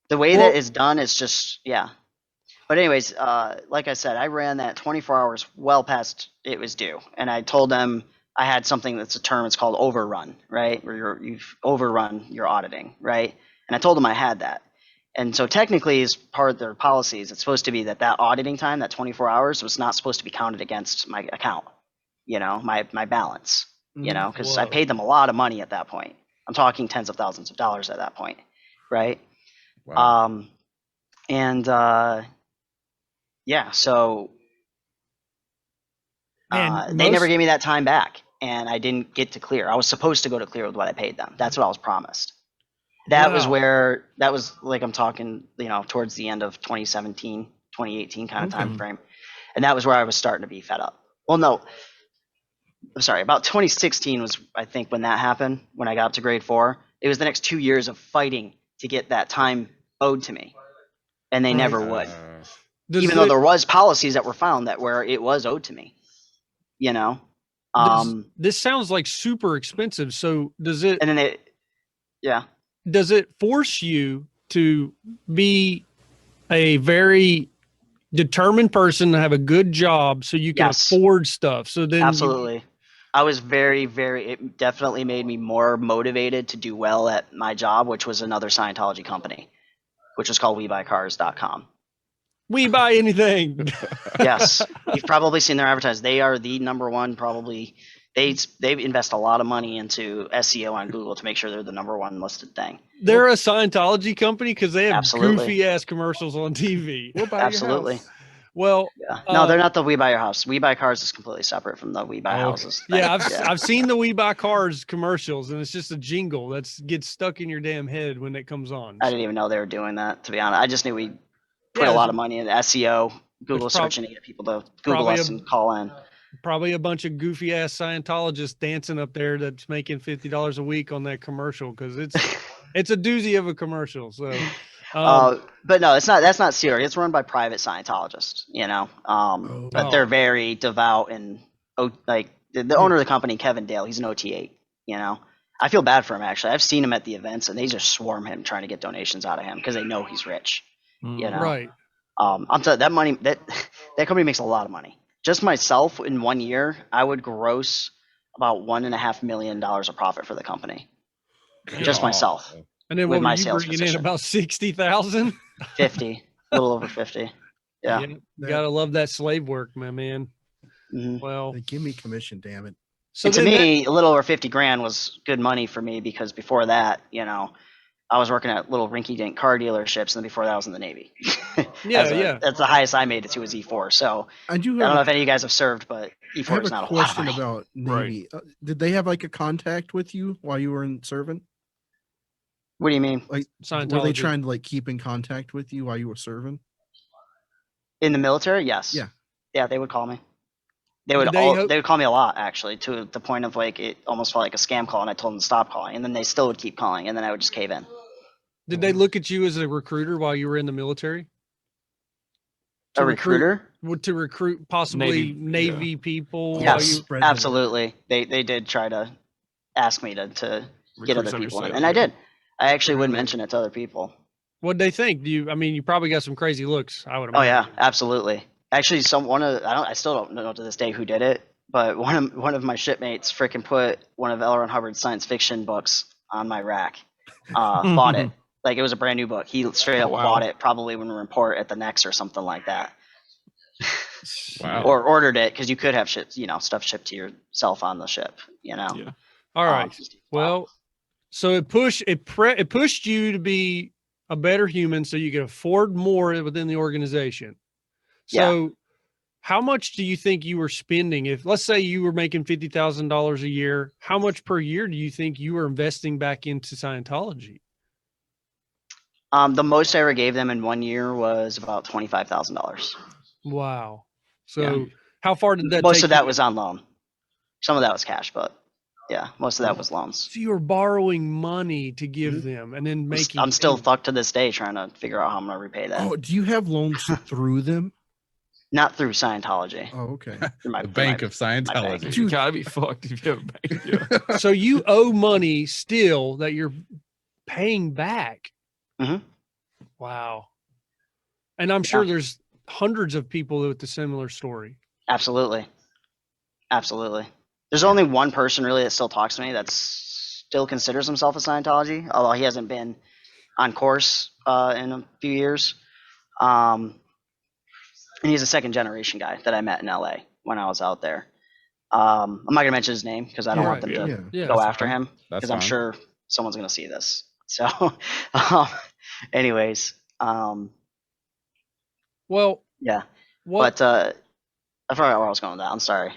The way Well- that is done is just, yeah. But anyways, like I said, I ran that 24 hours well past it was due, and I told them I had something that's a term. It's called overrun, right? Where you've overrun your auditing, right? And I told them I had that. And so technically, as part of their policies, it's supposed to be that auditing time, that 24 hours, was not supposed to be counted against my account, my balance, because I Whoa. paid them a lot of money at that point. I'm talking tens of thousands of dollars at that point, right? Wow. So Man, they never most- gave me that time back, and I didn't get to clear. I was supposed to go to clear with what I paid them. That's what I was promised. That was like, I'm talking, towards the end of 2017, 2018 kind of time frame. And that was where I was starting to be fed up. Well, no, I'm sorry. About 2016 was, I think, when that happened, when I got up to grade 4. It was the next 2 years of fighting to get that time owed to me. And they never would. Does Even though it- there was policies that were found that where it was owed to me. this sounds like super expensive. So does it? And then Does it force you to be a very determined person to have a good job so you can Yes. afford stuff. So then Absolutely. I was very, it definitely made me more motivated to do well at my job, which was another Scientology company, which was called WeBuyCars.com. we buy anything. Yes. You've probably seen their advertising. They are the number one, probably. They invest a lot of money into SEO on Google to make sure they're the number one listed thing. They're a Scientology company because they have Absolutely. goofy ass commercials on TV. We'll buy Absolutely. your house. Well, Yeah. No, they're not the We Buy Your House. We Buy Cars is completely separate from the We Buy Oh, Houses thing. yeah, I've seen the We Buy Cars commercials, and it's just a jingle that gets stuck in your damn head when it comes on. I didn't even know they were doing that, to be honest. I just knew we put Yeah, a lot of money into SEO, Google prob- searching to get people to Google probably us and call in. Probably a bunch of goofy ass Scientologists dancing up there that's making $50 a week on that commercial because it's a doozy of a commercial. So, But no, that's not serious. It's run by private Scientologists, you know. But they're very devout and like the owner of the company, Kevin Dale, he's an OT8, you know. I feel bad for him actually. I've seen him at the events and they just swarm him trying to get donations out of him because they know he's rich, you know. right. I'm telling that money that company makes a lot of money. Just myself in 1 year, I would gross about $1.5 million of profit for the company. Just myself. And then with what my were you sales bringing in position. about 60,000? 50, a little over 50. Yeah. You gotta love that slave work, my man. Mhm. Well, They give me commission, damn it. so And to then me, a little over 50 grand was good money for me because before that, you know, I was working at little rinky-dink car dealerships, and before that, I was in the Navy. Yeah. That's the highest I made it to was E4. So I do I don't know have, if any of you guys have served, but I E4 have is a not a lot of question money. about Navy. Did they have like a contact with you while you were in serving? What do you mean? Like, were they Scientology. trying to like keep in contact with you while you were serving? In the military? Yes. Yeah. Yeah, they would call me. They would they would call me a lot actually, to the point of like it almost felt like a scam call, and I told them to stop calling, and then they still would keep calling, and then I would just cave in. Did they look at you as a recruiter while you were in the military? A recruiter? To recruit possibly Navy people? while Yes, you- Spread the- absolutely. They did try to ask me to get Recruit other some people in, yourself, and I yeah. did. I actually wouldn't mention it to other people. What'd they think? You probably got some crazy looks, I would Oh imagine. yeah, absolutely. Actually, I still don't know to this day who did it, but one of my shipmates freaking put one of L. Ron Hubbard's science fiction books on my rack. Bought it like it was a brand new book. He straight up wow. bought it, probably when we report at the Next or something like that, Wow. or ordered it because you could have stuff shipped to yourself on the ship. You know. Yeah. All right. Just- Well, so it pushed you to be a better human so you could afford more within the organization. So how much do you think you were spending? If let's say you were making $50,000 a year, how much per year do you think you were investing back into Scientology? The most I ever gave them in 1 year was about $25,000. Wow. So how far did that Most take of that you? was on loan. Some of that was cash, but yeah, most of that was loans. So you were borrowing money to give them and then making I'm still payments. fucked to this day trying to figure out how I'm gonna repay that. Oh, do you have loans through them? Not through Scientology. Oh, okay. Through my, The through Bank my- of Scientology. You gotta be fucked if you have a bank. Yeah. So you owe money still that you're paying back. Mhm. Wow. And I'm sure Yeah. there's hundreds of people with a similar story. Absolutely. Absolutely. There's only one person really that still talks to me that still considers himself a Scientology, although he hasn't been on course in a few years. And he's a second generation guy that I met in LA when I was out there. I'm not gonna mention his name because I don't want them to Yeah. go after him That's because I'm fine. sure someone's gonna see this. So, anyways, Well, yeah. what? But I forgot where I was going with that. I'm sorry.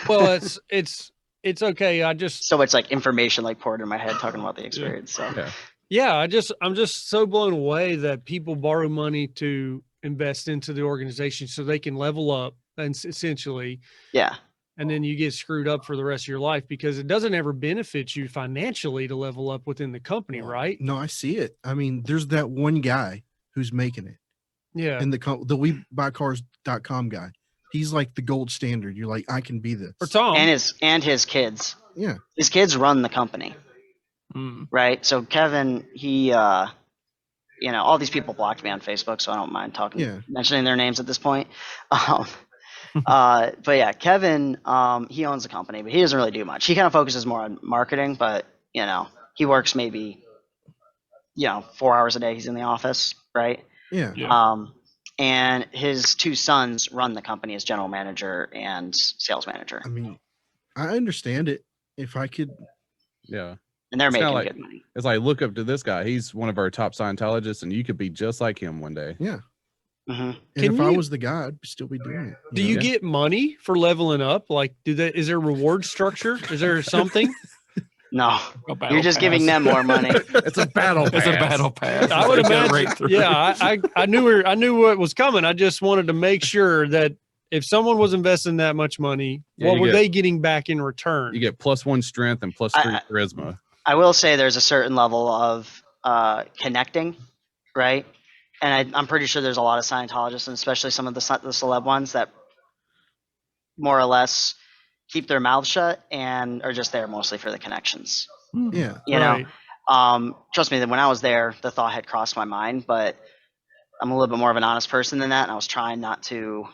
Well, it's okay. I just So much like information like poured in my head talking about the experience. So Yeah. I'm just so blown away that people borrow money to invest into the organization so they can level up and essentially, yeah, and then you get screwed up for the rest of your life because it doesn't ever benefit you financially to level up within the company, right? No, I see it. I mean, there's that one guy who's making it. Yeah. And the WeBuyCars.com guy. He's like the gold standard. You're like, I can be this. Or Tom. and his kids. Yeah. His kids run the company, Mm. right? So Kevin, he you know, all these people blocked me on Facebook, so I don't mind mentioning their names at this point. But yeah, Kevin, he owns the company, but he doesn't really do much. He kind of focuses more on marketing, but you know, he works maybe, 4 hours a day. He's in the office, right? Yeah. And his two sons run the company as general manager and sales manager. I mean, I understand it. If I could, Yeah. And they're It's kinda making like- good money. It's like, look up to this guy. He's one of our top Scientologists, and you could be just like him one day. yeah. hmm And Can if I you- was the guy, I'd still be doing it. Do you know? get money for leveling up? Like, is there a reward structure? Is there something? No, A battle you're just pass. giving them more money. It's a battle It's a pass. battle pass. I would They go imagine. right through. Yeah, I knew what was coming. I just wanted to make sure that if someone was investing that much money, Yeah, what you were get- they getting back in return? You get +1 strength and +3 charisma. I will say there's a certain level of connecting, right? And I'm pretty sure there's a lot of Scientologists, and especially some of the celeb ones, that more or less keep their mouths shut and are just there mostly for the connections. Yeah. You Right. know, trust me, that when I was there, the thought had crossed my mind, but I'm a little bit more of an honest person than that, and I was trying not to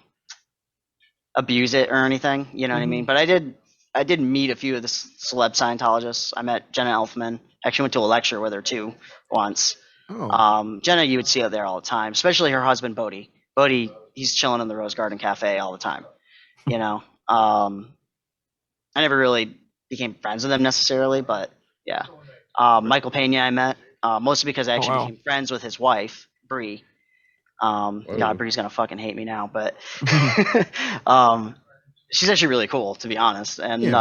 abuse it or anything. You know what I mean? But I did meet a few of the celeb Scientologists. I met Jenna Elfman. Actually went to a lecture with her too once. Oh, Jenna, you would see her there all the time, especially her husband Bodhi. Bodhi, he's chilling in the Rose Garden Cafe all the time. You know, I never really became friends with him necessarily, but yeah. Michael Pena I met mostly because I actually wow. became friends with his wife Bree. God, Bree's gonna fucking hate me now, but she's actually really cool, to be honest. And Yeah.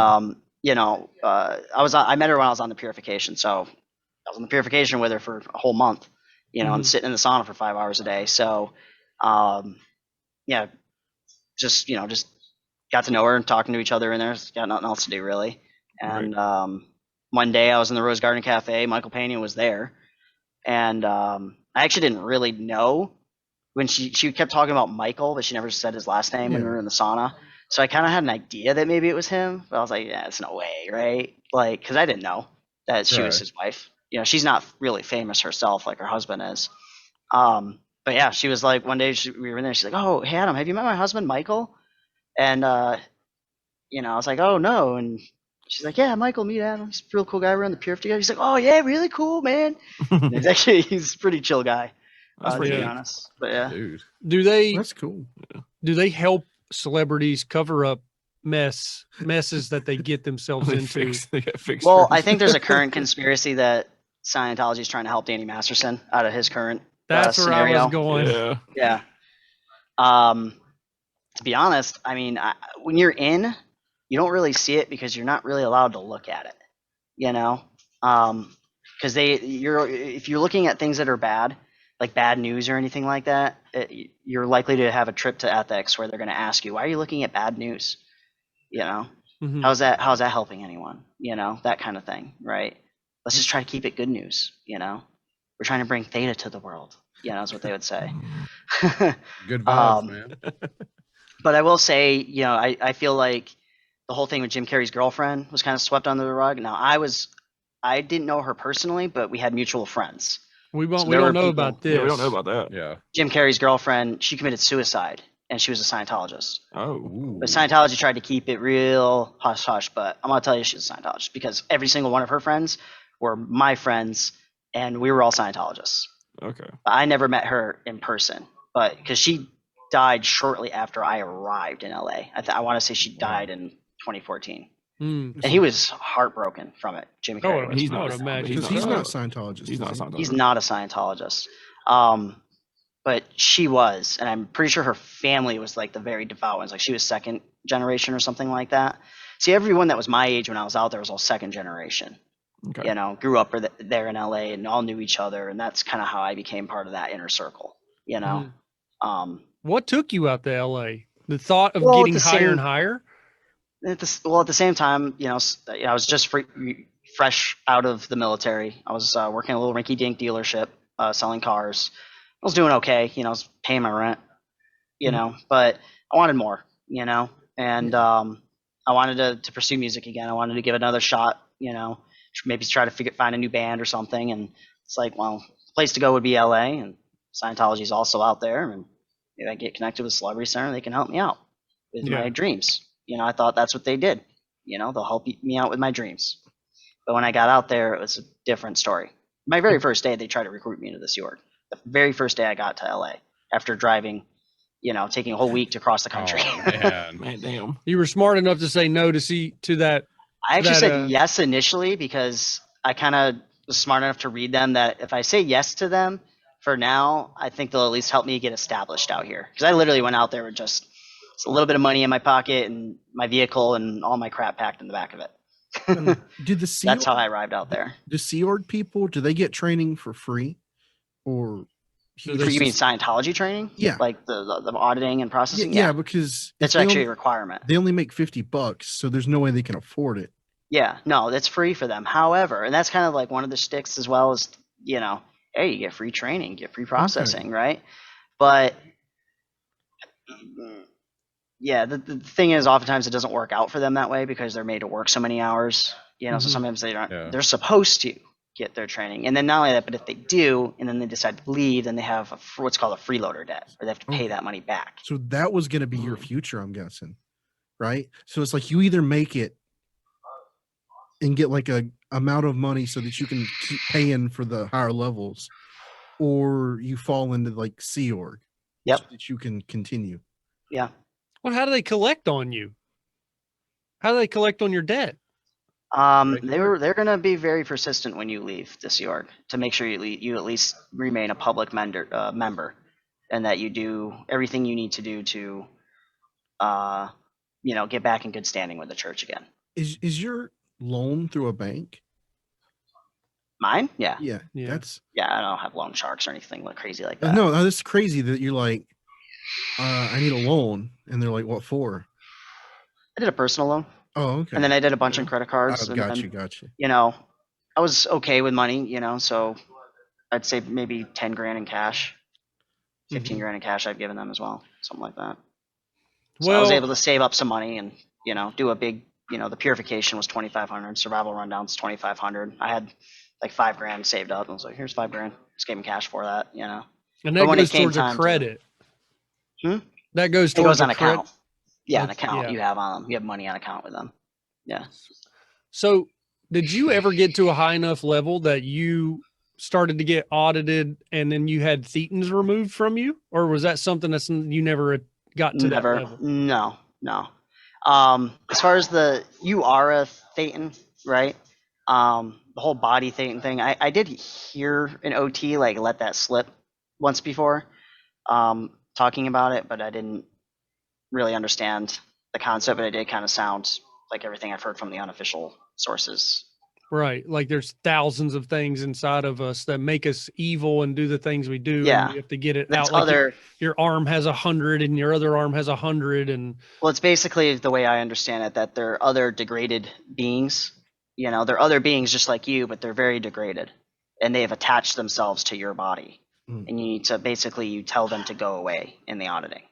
I met her when I was on the purification, so I was on the purification with her for a whole month, and sitting in the sauna for 5 hours a day. So, just got to know her and talking to each other in there. Got nothing else to do really. And one day I was in the Rose Garden Cafe. Michael Pena was there, and I actually didn't really know when she kept talking about Michael, but she never said his last name when we were in the sauna. So I kind of had an idea that maybe it was him, but I was like, yeah, it's no way, right? Like, because I didn't know that she was Right. his wife. She's not really famous herself like her husband is. But yeah, she was like, one day we were in there. She's like, oh, hey, Adam, have you met my husband, Michael? And, I was like, oh, no. And she's like, yeah, Michael, meet Adam. He's a real cool guy. We're on the purification together. He's like, oh, yeah, really cool, man. And he's a pretty chill guy, That's to pretty be neat. honest. But yeah. Dude. Do they that's cool. help celebrities cover up messes that they get themselves into? They get fixed. Well, I think there's a current conspiracy that Scientology is trying to help Danny Masterson out of his current That's where I scenario. was going. Yeah. Yeah. To be honest, I mean, when you're in, you don't really see it because you're not really allowed to look at it, because if you're looking at things that are bad, like bad news or anything like that, you're likely to have a trip to ethics where they're going to ask you, why are you looking at bad news? Mhm. How's that helping anyone? That kind of thing, right? Let's just try to keep it good news. We're trying to bring theta to the world. Is what they would say. Good vibes, man. But I will say, I feel like the whole thing with Jim Carrey's girlfriend was kind of swept under the rug. Now, I didn't know her personally, but we had mutual friends. We So don't there were know people- about this. Yeah, we don't know about that. Yeah. Jim Carrey's girlfriend, she committed suicide, and she was a Scientologist. Oh. Ooh. But Scientology tried to keep it real hush hush. But I'm gonna tell you, she's a Scientologist because every single one of her friends were my friends, and we were all Scientologists. Okay. But I never met her in person, but because she died shortly after I arrived in LA. I want to say she died in 2014, Hmm. and he was heartbroken from it. Jim Oh, Carrey. was. He's I would not. imagine Because so. he's not Scientologist. He's not is he? Scientologist. He's not a Scientologist. But she was, and I'm pretty sure her family was like the very devout ones. Like she was second generation or something like that. See, everyone that was my age when I was out there was all second generation. Okay. Grew up there in LA and all knew each other, and that's kind of how I became part of that inner circle. What took you out to LA? The thought of Well, getting the higher same- and higher? At the same time, I was just fresh out of the military. I was working at a little rinky-dink dealership, selling cars. I was doing okay, I was paying my rent, but I wanted more, and I wanted to pursue music again. I wanted to give it another shot, maybe try to find a new band or something. And it's like, well, place to go would be LA, and Scientology is also out there, and if I get connected with Celebrity Center, they can help me out with my dreams. I thought that's what they did. They'll help me out with my dreams. But when I got out there, it was a different story. My very first day, they tried to recruit me into this org. The very first day I got to LA, after driving, taking a whole week to cross the country. Oh, man. Man, damn. You were smart enough to say no to that. I actually that, said yes initially because I kind of was smart enough to read them that if I say yes to them for now, I think they'll at least help me get established out here. Because I literally went out there with just a little bit of money in my pocket and my vehicle and all my crap packed in the back of it. Did the Sea That's how Org- I arrived out there. the Sea Org people, do they get training for free, or Do For they you mean Scientology training? Yeah. Like the auditing and processing? yeah, because if It's they actually a only, requirement. they only make $50, so there's no way they can afford it. Yeah, no, that's free for them. However, and that's kind of like one of the sticks as well as, hey, you get free training, you get free processing, right? But yeah, the thing is, oftentimes it doesn't work out for them that way because they're made to work so many hours, so Mhm. sometimes they don't, Yeah. they're supposed to get their training. And then not only that, but if they do, and then they decide to leave, then they have what's called a freeloader debt, where they have to pay Okay. that money back. So that was going to be your future, I'm guessing, right? So it's like you either make it and get like a amount of money so that you can keep paying for the higher levels, or you fall into like Sea Org, Yep. so that you can continue. Yeah. Well, how do they collect on you? How do they collect on your debt? They're gonna be very persistent when you leave this org to make sure you at least remain a public member, and that you do everything you need to do to, get back in good standing with the church again. Is your loan through a bank? Mine? Yeah. Yeah, Yeah. that's Yeah, I don't have loan sharks or anything like crazy like that. no, that's crazy that you're like, I need a loan, and they're like, what for? I did a personal loan, Oh, okay. and then I did a bunch in credit cards. Oh, and got then, you, got you. I was okay with money, so I'd say maybe 10 grand in cash, 15 grand in cash I've given them as well, something like that. So I was able to save up some money and, do a big, the purification was 2,500, survival rundowns 2,500. I had like 5 grand saved up. I was like, here's 5 grand. Just gave him cash for that, and But that when it goes came towards a time to- credit. That goes It towards goes on a credit. account. Yeah, an Okay, account yeah. you have on them. You have money on account with them. Yeah. So, did you ever get to a high enough level that you started to get audited, and then you had thetans removed from you, or was that something that's you never got to Never. that level? No. As far as you are a thetan, right? The whole body thetan thing, I did hear an OT like let that slip once before, talking about it, but I didn't really understand the concept, but it did kind of sound like everything I've heard from the unofficial sources. Right. Like there's thousands of things inside of us that make us evil and do the things we do. Yeah. And we have to get it That's out. Like other. your arm has 100 and your other arm has 100. And Well, it's basically the way I understand it that they're other degraded beings. They're other beings just like you, but they're very degraded, and they have attached themselves to your body. Mm. And you need to you tell them to go away in the auditing.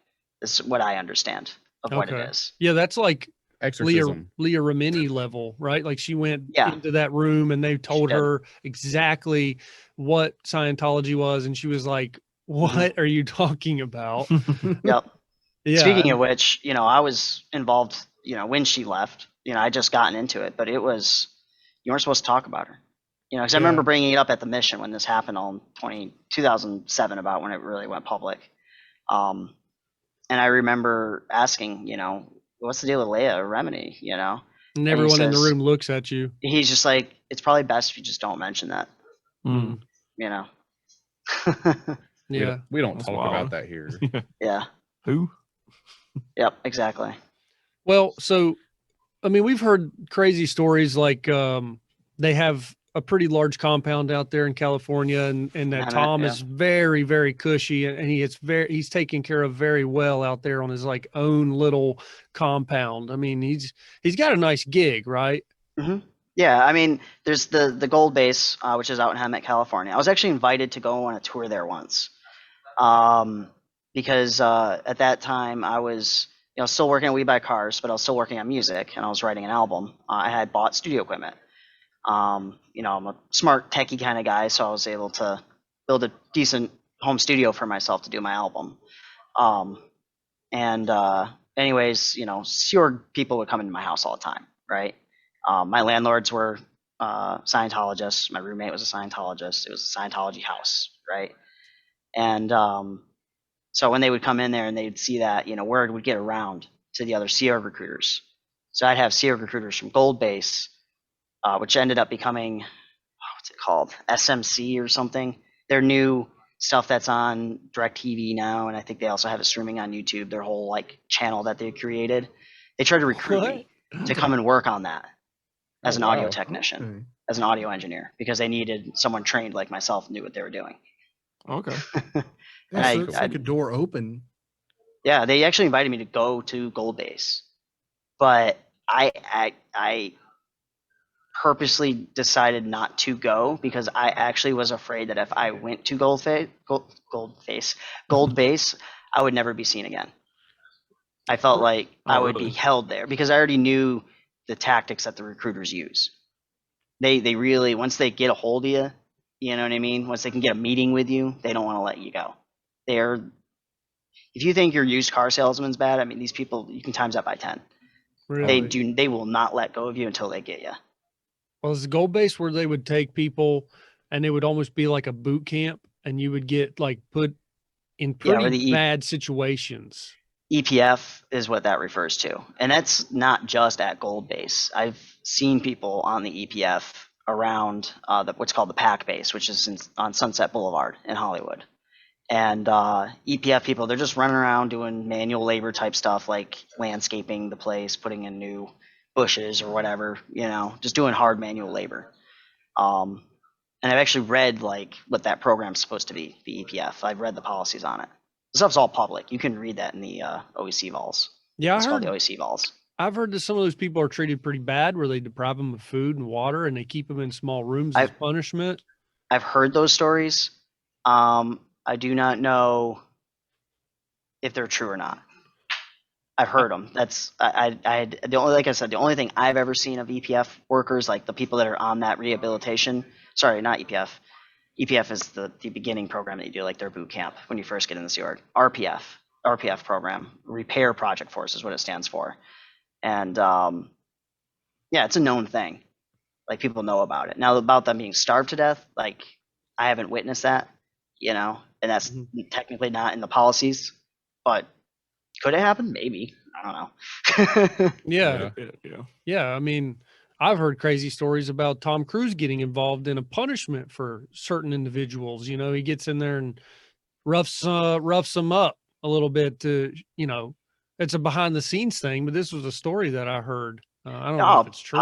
This is what I understand of what it Okay. is. yeah, that's like Exorcism. Leah Remini level, right? Like she went Yeah. into that room and they told did. her exactly what Scientology was. And she was like, Mm-hmm. what are you talking about? Yep. Yeah. Speaking of which, I was involved. When she left, I just gotten into it, but it was you weren't supposed to talk about her. Because I remember bringing it up at the mission when this happened on 2007, about when it really went public. And I remember asking, what's the deal with Leia or Remini, and everyone in the says- room looks at you. He's just like, it's probably best if you just don't mention that, Mm. Yeah. We don't That's talk wild. about that here. Yeah. Who? Yep, exactly. Well, so, I mean, we've heard crazy stories like they have a pretty large compound out there in California, and that Tom Yeah. is very, very cushy, and he's taken care of very well out there on his like own little compound. I mean, he's got a nice gig, right? Yeah, I mean, there's the Gold Base, which is out in Hemet, California. I was actually invited to go on a tour there once, because at that time I was, still working at We Buy Cars, but I was still working on music, and I was writing an album. I had bought studio equipment. I'm a smart techie kind of guy, so I was able to, build a decent home studio for myself to do my album. Anyways, Sea Org people would come into my house all the time, right? My landlords were Scientologists. My roommate was a Scientologist. It was a Scientology house, right? And so when they would come in there and they'd see that, word would get around to the other Sea Org recruiters. So I'd have Sea Org recruiters from Gold Base, which ended up becoming, what's it called? SMC or something. Their new stuff that's on DirecTV now, and I think they also have it streaming on YouTube, their whole like channel that they created. They tried to recruit me to come and work on that as an audio technician, Okay. as an audio engineer, because they needed someone trained like myself, knew what they were doing. Okay. Yeah, so I- it's like a door open. Yeah, they actually invited me to go to Gold Base, but I purposely decided not to go because I actually was afraid that if I went to Gold Base, I would never be seen again. I felt like I would be really? held there because I already knew the tactics that the recruiters use. They really, once they get a hold of you, you know what I mean? Once they can get a meeting with you, they don't want to let you go. If you think your used car salesman's bad, I mean, these people, you can times that by 10. Really? They will not let go of you until they get you. Well, it's the Gold Base where they would take people and it would almost be like a boot camp and you would get like put in Yeah, or pretty the bad situations. EPF is what that refers to. And that's not just at Gold Base. I've seen people on the EPF around what's called the PAC base, which is on Sunset Boulevard in Hollywood. And EPF people, they're just running around doing manual labor type stuff like landscaping the place, putting in new bushes or whatever, just doing hard manual labor. And I've actually read like what that program's supposed to be, the EPF. I've read the policies on it. The stuff's all public. You can read that in the OEC vols. Yeah, It's called the OEC vols. I've heard that some of those people are treated pretty bad where they deprive them of food and water and they keep them in small rooms as punishment. I've heard those stories. I do not know if they're true or not. I've heard them. That's like I said, the only thing I've ever seen of EPF workers, like the people that are on that rehabilitation. Sorry, not EPF. EPF is the beginning program that you do, like their boot camp when you first get in the Sea Org. RPF program, Repair Project Force is what it stands for. And yeah, it's a known thing. Like people know about it. Now about them being starved to death, like I haven't witnessed that, and that's technically not in the policies, but could it happen? Maybe. I don't know. Yeah. Yeah. Yeah. I mean, I've heard crazy stories about Tom Cruise getting involved in a punishment for certain individuals. He gets in there and roughs them up a little bit to, it's a behind the scenes thing, but this was a story that I heard. I don't know if it's true.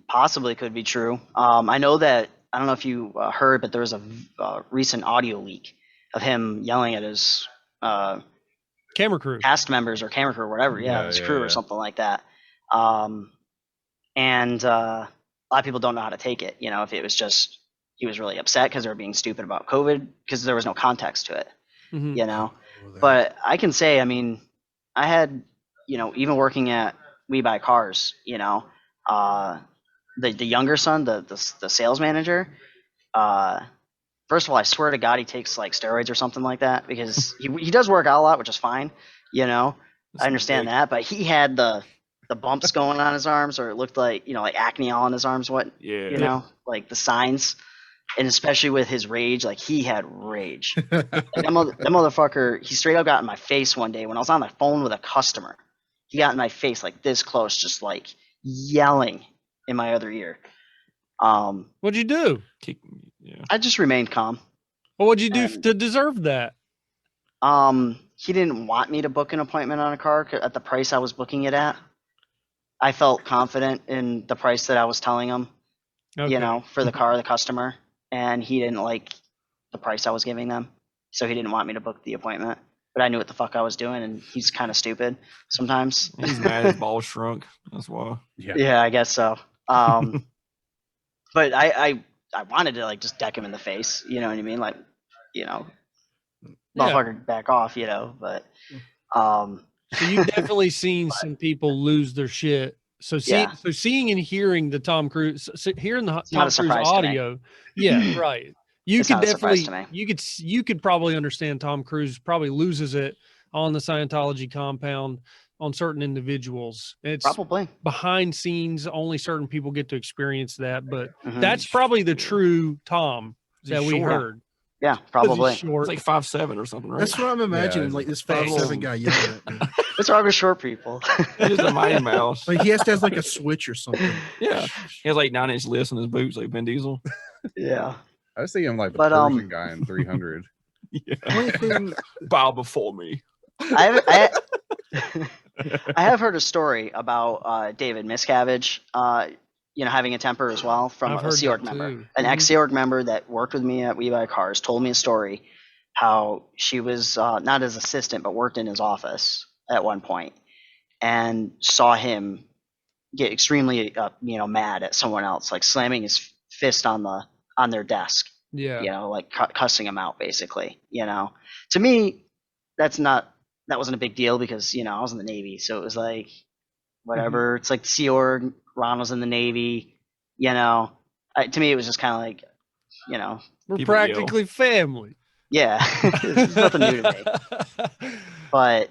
Possibly could be true. I know that, I don't know if you heard, but there was a recent audio leak of him yelling at his Camera crew. cast members or camera crew or whatever. Yeah, his crew or something like that. And a lot of people don't know how to take it. If it was just, he was really upset because they were being stupid about COVID because there was no context to it, But I can say, I mean, I had, even working at We Buy Cars, the younger son, the sales manager, first of all, I swear to God, he takes like steroids or something like that because he does work out a lot, which is fine. I understand that, but he had the bumps going on his arms, or it looked like, like acne all on his arms, like the signs, and especially with his rage, like he had rage. Like that motherfucker, he straight up got in my face one day when I was on the phone with a customer. He got in my face like this close, just like yelling in my other ear. What'd you do? I just remained calm. Well, what'd you do to deserve that? He didn't want me to book an appointment on a car at the price I was booking it at. I felt confident in the price that I was telling him, for the car, the customer, and he didn't like the price I was giving them, so he didn't want me to book the appointment. But I knew what the fuck I was doing, and he's kind of stupid sometimes. He's mad his balls shrunk. That's why. Yeah, I guess so. But I wanted to like just deck him in the face, you know what I mean? Like, motherfucker, back off, but So you've definitely seen some people lose their shit. So seeing and hearing the Tom Cruise, hearing the Tom Cruise audio, yeah, right. You It's could not a surprise definitely, to me. you could probably understand Tom Cruise probably loses it on the Scientology compound on certain individuals. It's Probably. behind scenes. Only certain people get to experience that, but Mhm. that's probably the true Tom Is he that we short? heard. Yeah, 'Cause he's probably. short. It's like 5'7" or something, right? That's what I'm imagining. Yeah, Like this thanks. 5'7" guy yelling at me. What's wrong with short people? He's a Mighty Mouse. Like he has to have like a switch or something. Yeah. He has like 9-inch lifts in his boots, like Vin Diesel. Yeah. I see him like the But, Persian guy in 300. Yeah. Only thing, Bow before me. I have heard a story about David Miscavige, having a temper as well from I've a heard Sea Org that member. too. An Mhm. ex-Sea Org member that worked with me at We Buy Cars told me a story how she was not his assistant but worked in his office at one point and saw him get extremely mad at someone else, like slamming his fist on their desk, Yeah. like cussing him out basically. To me, that wasn't a big deal because I was in the Navy, so it was like whatever. It's like the Sea Org, Ron was in the Navy, to me it was just kind of like We're People yell. practically family. yeah. It's nothing new to me, but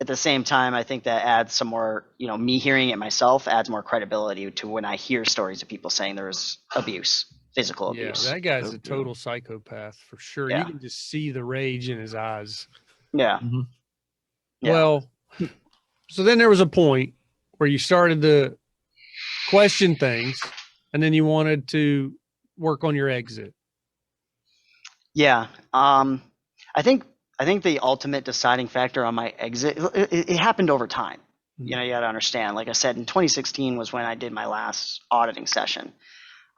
at the same time I think that adds some more, me hearing it myself adds more credibility to when I hear stories of people saying there's abuse, physical Yeah, abuse. that guy's a Yeah. total psychopath for sure. Yeah. You can just see the rage in his eyes. Yeah. Mhm. Yeah. Well, so then there was a point where you started to question things and then you wanted to work on your exit. Yeah. I think the ultimate deciding factor on my exit, it happened over time. You got to understand. Like I said, in 2016 was when I did my last auditing session.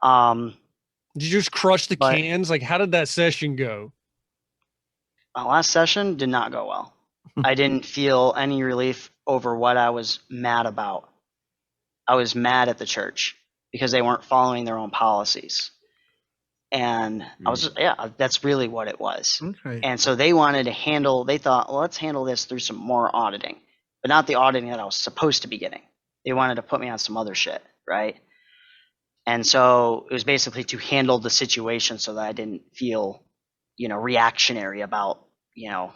Did you just crush the But- cans? Like, how did that session go? My last session did not go well. I didn't feel any relief over what I was mad about. I was mad at the church because they weren't following their own policies. And I was just, that's really what it was. okay. And so they wanted to they thought, well, let's handle this through some more auditing, but not the auditing that I was supposed to be getting. They wanted to put me on some other shit, right? And so it was basically to handle the situation so that I didn't feel, reactionary about,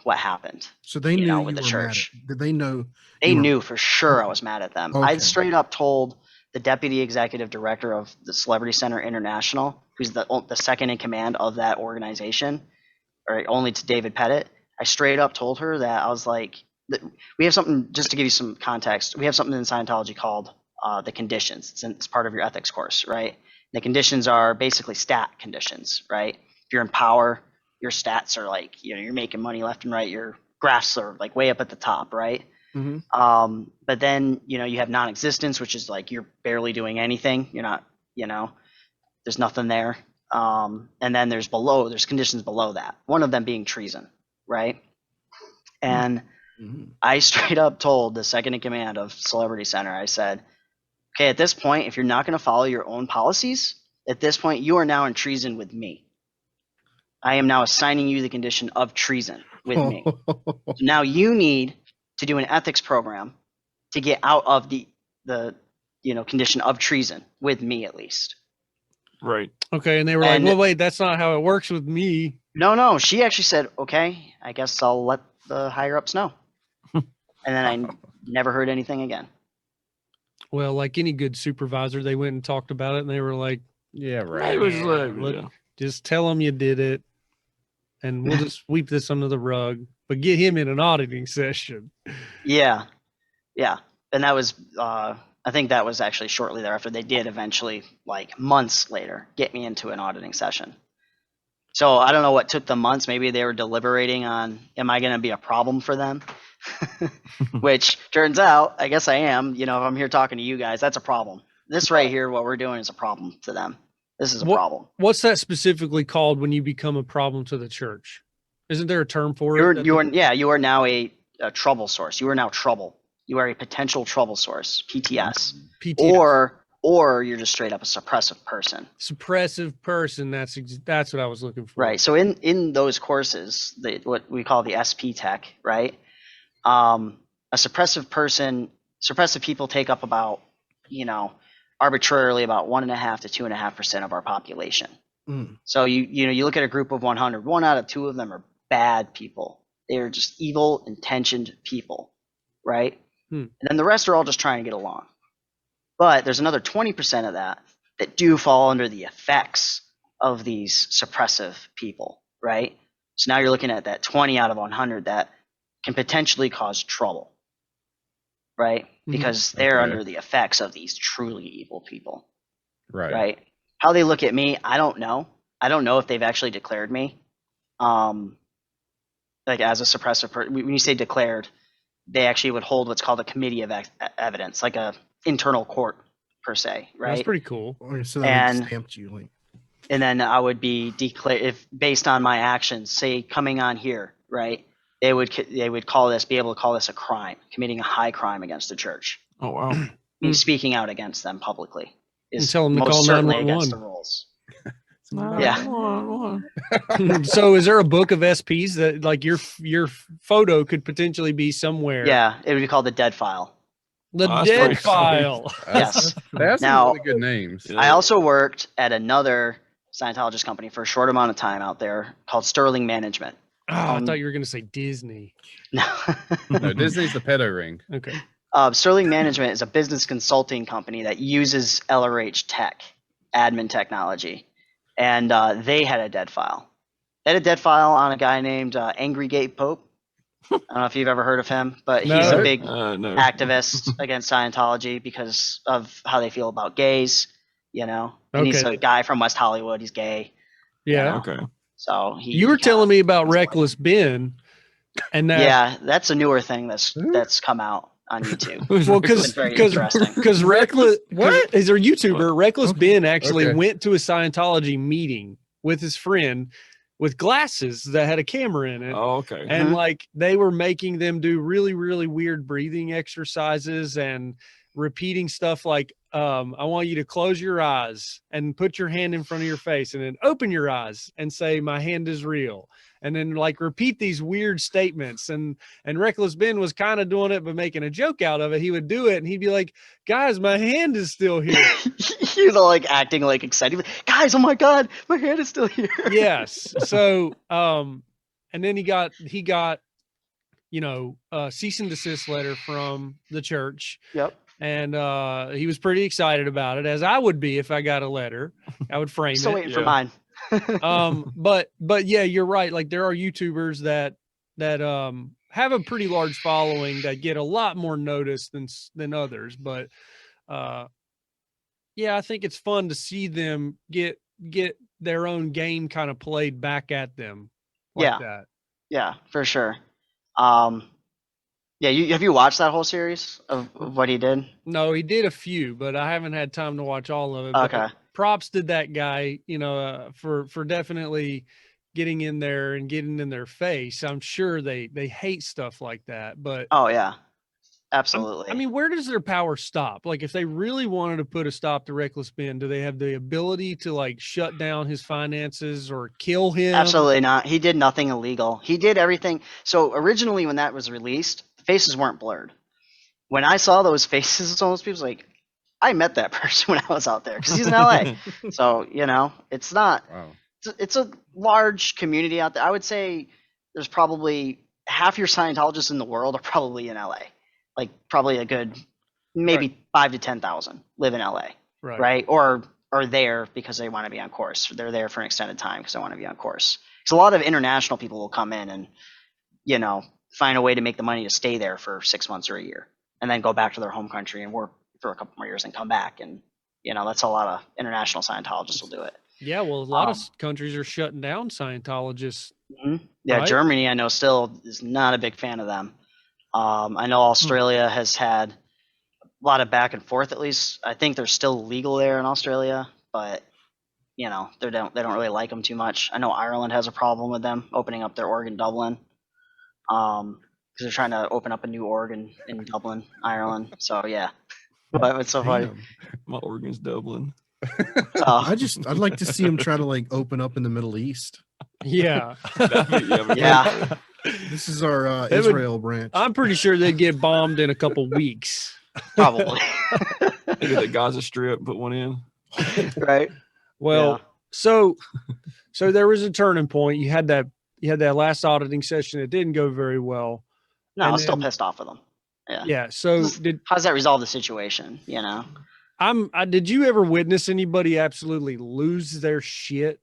what happened. So they knew you with were the church. mad. Did they know? They you were- knew for sure I was mad at them. I Okay. straight up told the deputy executive director of the Celebrity Center International, who's the second in command of that organization, or only to David Pettit. I straight up told her that I was like, we have something, just to give you some context, we have something in Scientology called the conditions. It's part of your ethics course, right? The conditions are basically stat conditions, right? If you're in power, your stats are like, you're making money left and right. Your graphs are like way up at the top, right? Mhm. But then, you have non-existence, which is like you're barely doing anything. You're not, there's nothing there. And then there's conditions below that. One of them being treason, right? And Mhm. I straight up told the second in command of Celebrity Center, I said, okay, at this point, if you're not going to follow your own policies, at this point, you are now in treason with me. I am now assigning you the condition of treason with me. So now you need to do an ethics program to get out of the condition of treason with me, at least. Right. Okay. And they were And- like, well, wait, that's not how it works with me. No, she actually said, okay, I guess I'll let the higher ups know. And then I never heard anything again. Well, like any good supervisor, they went and talked about it and they were like, Yeah, It right. was like, look, yeah. just tell them you did it and we'll just sweep this under the rug, but get him in an auditing session. Yeah. And that was, I think that was actually shortly thereafter. They did eventually, like months later, get me into an auditing session. So I don't know what took them months. Maybe they were deliberating on, am I going to be a problem for them? Which turns out, I guess I am. If I'm here talking to you guys, that's a problem. This right here, what we're doing is a problem to them. This is a problem. What's that specifically called when you become a problem to the church? Isn't there a term for it? You are now a trouble source. You are now trouble. You are a potential trouble source, PTS. PTS. Or you're just straight up a suppressive person. Suppressive person. That's what I was looking for. Right. So in those courses, what we call the SP Tech, right? A suppressive people take up about, arbitrarily about 1.5 to 2.5% of our population. So you look at a group of 100, 1 out of 2 of them are bad people. They are just evil, intentioned people, right? And then the rest are all just trying to get along. But there's another 20% of that do fall under the effects of these suppressive people, right? So now you're looking at that 20 out of 100 that can potentially cause trouble, right? Because they're under the effects of these truly evil people, right? How they look at me, I don't know. I don't know if they've actually declared me, like as a suppressive person. When you say declared, they actually would hold what's called a committee of evidence, like a internal court per se, right? That's pretty cool. So that stamped you, like. And then I would be declared, if based on my actions, say coming on here, right? They would be able to call this a crime, committing a high crime against the church. Oh wow! Speaking out against them publicly is tell them to most call certainly 911. against the rules. Yeah. So is there a book of SPs that like your photo could potentially be somewhere? Yeah, it would be called the dead file. The Oh, that's dead pretty file. Yes. They have some Now- really good names. Yeah. I also worked at another Scientologist company for a short amount of time out there called Sterling Management. Oh, I thought you were going to say Disney. No. No, Disney's the pedo ring. Okay. Sterling Management is a business consulting company that uses LRH tech, admin technology, and they had a dead file. They had a dead file on a guy named Angry Gay Pope. I don't know if you've ever heard of him, but he's No. a big No. activist against Scientology because of how they feel about gays, and he's Okay. a guy from West Hollywood. He's gay, Yeah. Okay. so he. You were he telling kinda- me about Reckless Ben, and that Yeah, that's a newer thing that's come out on YouTube. well, It's very interesting. because Reckless what is a YouTuber? Reckless Ben actually Okay. went to a Scientology meeting with his friend with glasses that had a camera in it. Oh, okay. And like they were making them do really, really weird breathing exercises and repeating stuff like, I want you to close your eyes and put your hand in front of your face and then open your eyes and say, my hand is real. And then like repeat these weird statements. And Reckless Ben was kind of doing it, but making a joke out of it. He would do it and he'd be like, guys, my hand is still here. He was all like acting like excited. Guys, oh my God, my hand is still here. Yes. So, and then he got, a cease and desist letter from the church. Yep. And he was pretty excited about it, as I would be if I got a letter. I would frame Still it. waiting for Yeah. mine. But yeah, you're right. Like there are YouTubers that have a pretty large following that get a lot more notice than others. But yeah, I think it's fun to see them get their own game kind of played back at them like that. Yeah, for sure. Yeah, have you watched that whole series of what he did? No, he did a few, but I haven't had time to watch all of it. But Okay. props to that guy, for definitely getting in there and getting in their face. I'm sure they hate stuff like that, but Oh yeah, absolutely. I mean, where does their power stop? Like, if they really wanted to put a stop to Reckless Ben, do they have the ability to like shut down his finances or kill him? Absolutely not. He did nothing illegal. He did everything. So originally, when that was released, the faces weren't blurred. When I saw those faces, on those people, like, I met that person when I was out there because he's in LA. So it's not. Wow. It's a large community out there. I would say there's probably half your Scientologists in the world are probably in LA. Like probably a good maybe 5 to 10,000 live in LA, right? Or are there because they want to be on course. They're there for an extended time because they want to be on course. Because a lot of international people will come in and find a way to make the money to stay there for 6 months or a year, and then go back to their home country and work for a couple more years and come back. And that's a lot of international Scientologists will do it. Yeah, well, a lot of countries are shutting down Scientologists. Yeah, Right? Germany, I know, still is not a big fan of them. I know Australia has had a lot of back and forth. At least I think they're still legal there in Australia, but they don't really like them too much. I know Ireland has a problem with them opening up their org in Dublin, because they're trying to open up a new org in Dublin, Ireland. So yeah, but it's so funny. Damn. My organ's Dublin. I'd like to see him try to like open up in the Middle East. Yeah. Yeah. This is our would- Israel branch. I'm pretty sure they'd get bombed in a couple weeks. Probably. Maybe the Gaza Strip put one in. Right. Well, So there was a turning point. You had that last auditing session. It didn't go very well. No, I And was still then- pissed off with them. Yeah. Yeah. So Just- How does that resolve the situation? You know. did you ever witness anybody absolutely lose their shit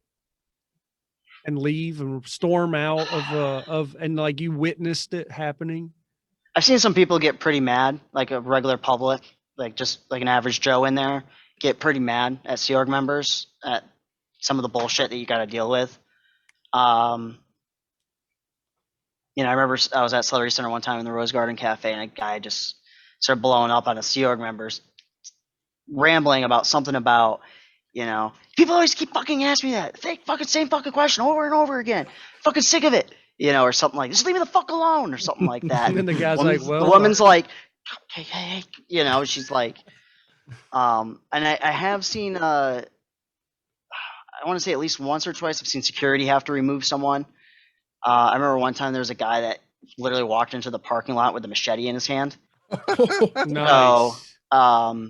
and leave and storm out of and like you witnessed it happening? I've seen some people get pretty mad, like a regular public, like just like an average Joe in there, get pretty mad at Sea Org members at some of the bullshit that you got to deal with. You know, I remember I was at Celebrity Center one time in the Rose Garden Cafe, and a guy just started blowing up on a Sea Org members, rambling about something about, you know, people always keep fucking asking me that same fucking question over and over again. Fucking sick of it, you know, or something like, just leave me the fuck alone, or something like that. And then the guy's Woman's- like, well, the woman's like, hey, you know, she's like, and I have seen, I want to say at least once or twice, I've seen security have to remove someone. I remember one time there was a guy that literally walked into the parking lot with a machete in his hand. nice. So,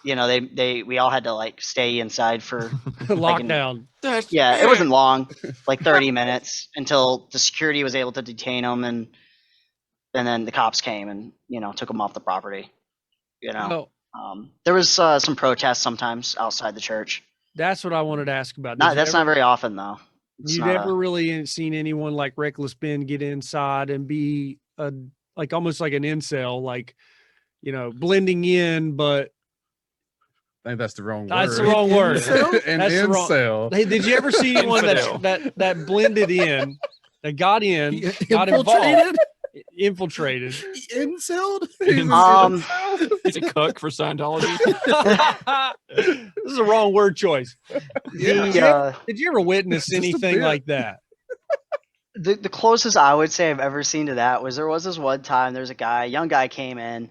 you know, we all had to like stay inside for Lockdown. yeah, it wasn't long, like 30 minutes until the security was able to detain him, and then the cops came and, you know, took him off the property. You know, Well, there was some protests sometimes outside the church. that's what I wanted to ask about. Did you That's ever- not very often though. It's You not never really seen anyone like Reckless Ben get inside and be like almost like an incel, like, you know, blending in, but I think that's the wrong word. that's the wrong word. An That's the wrong- incel. Hey, did you ever see anyone Infidel. that blended in, that got in, got Infiltrated? infiltrated? Incelled? He's a cuck for Scientology. This is a wrong word choice. Yeah. Did you ever witness Just a anything bit. like that? The closest I would say I've ever seen to that was there was this one time there's a young guy came in,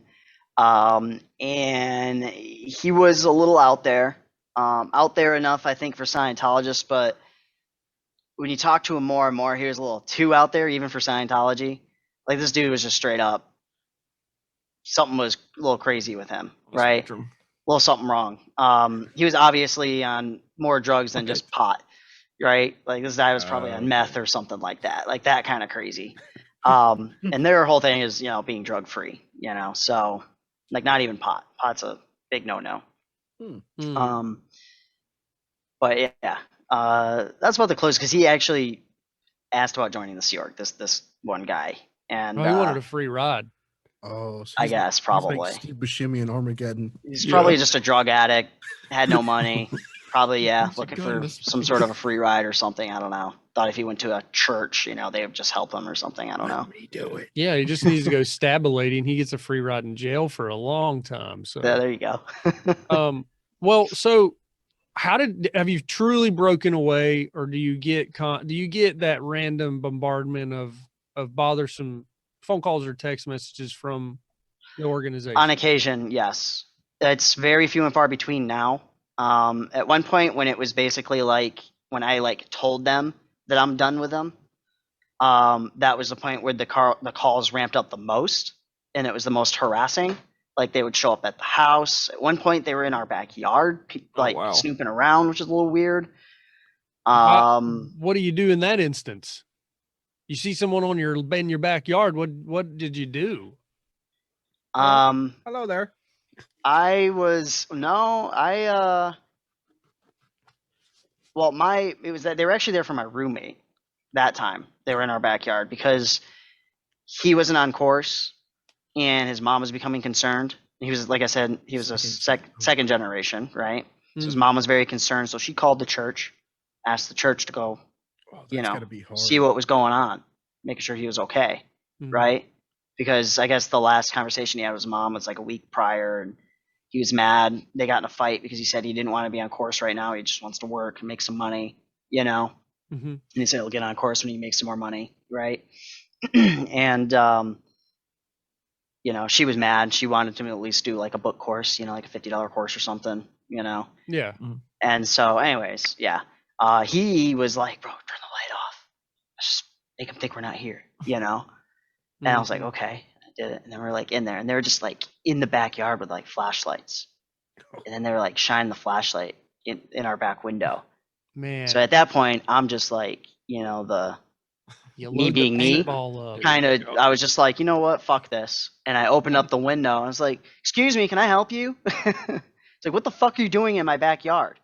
and he was a little out there enough, I think, for Scientologists, but when you talk to him more and more, he was a little too out there, even for Scientology. Like, this dude was just straight up, something was a little crazy with him, right? Spectrum. A little something wrong. He was obviously on more drugs than just pot, right? Like, this guy was probably on meth or something like that kind of crazy. And their whole thing is, you know, being drug free, you know, so like not even pot. Pot's a big no. Hmm. But yeah, that's about the closest, because he actually asked about joining the Sea Org, this one guy, and Oh, he wanted a free ride. Oh, so I he's guess like probably Steve Buscemi and Armageddon. he's probably just a drug addict, had no money, probably He's a looking gun for this some sort of a free ride or something. I don't know. Thought if he went to a church, you know, they would just help him or something. I don't know. Redo it. Yeah, he just needs to go stab a lady and he gets a free ride in jail for a long time. So Yeah, there you go. well, so have you truly broken away, or do you get that random bombardment of bothersome phone calls or text messages from the organization? On occasion, yes. It's very few and far between now. At one point, when it was basically like when I like told them that I'm done with them, that was the point where the calls ramped up the most, and it was the most harassing. Like, they would show up at the house. At one point, they were in our backyard, like wow. snooping around, which is a little weird. What do you do in that instance? You see someone in your backyard. What did you do? Hello there. I it was that they were actually there for my roommate that time. They were in our backyard because he wasn't on course and his mom was becoming concerned. He was, like I said, he was a second generation, right? So his mom was very concerned. So she called the church, asked the church to go, That's gotta be hard. see what was going on, making sure he was okay, right? Because I guess the last conversation he had with his mom was like a week prior, and he was mad. They got in a fight because he said he didn't want to be on course right now. He just wants to work and make some money, you know? Mm-hmm. And he said he'll get on course when he makes some more money, right? And, you know, she was mad. She wanted to at least do like a book course, you know, like a $50 course or something, you know? Yeah. And so, anyways, yeah. He was like, bro, turn the light off. Let's just make him think we're not here, you know? And I was like, okay. I did it. And then we're like in there, and they were just like in the backyard with like flashlights. And then they were like shining the flashlight in our back window. Man, So at that point, I'm just like, you know, you me load the being me, paintball up. kind of, I was just like, you know what, fuck this. And I opened up the window. I was like, excuse me, can I help you? It's like, what the fuck are you doing in my backyard?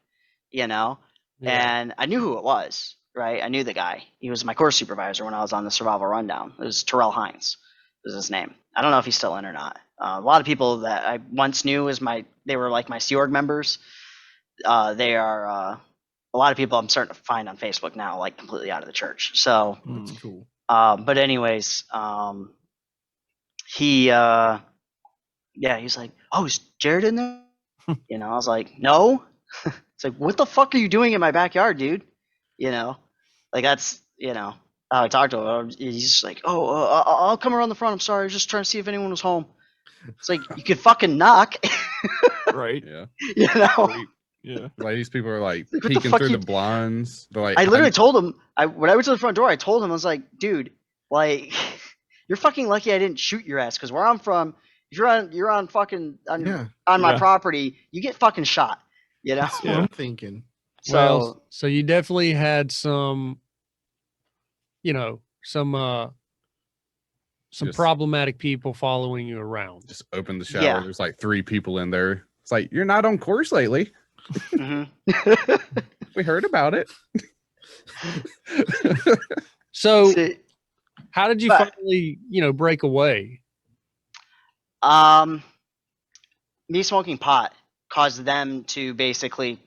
You know? Yeah. And I knew who it was, right? I knew the guy. He was my course supervisor when I was on the survival rundown. It was Terrell Hines, was his name. I don't know if he's still in or not. A lot of people that I once knew they were like my Sea Org members. They are a lot of people I'm starting to find on Facebook now, like completely out of the church. So, That's cool. but anyways, he's like, oh, is Jared in there? You know, I was like, no. It's like, what the fuck are you doing in my backyard, dude? You know, like that's, you know, how I talked to him. He's just like, oh, I'll come around the front. I'm sorry. I was just trying to see if anyone was home. It's like, you could fucking knock. Right. Yeah. You know? Yeah. Like these people are like What the peeking fuck through you- the blinds. They're like, I literally told him, when I went to the front door, I told him, I was like, dude, like, you're fucking lucky I didn't shoot your ass, because where I'm from, if you're on fucking Yeah. on my Yeah. property, you get fucking shot. You know? That's what I'm thinking. So Well, so you definitely had some, you know, some Just- problematic people following you around. just open the shower. Yeah. There's like 3 people in there. It's like, you're not on course lately. mhm. We heard about it. So See, how did you but- finally, you know, break away? Me smoking pot caused them to basically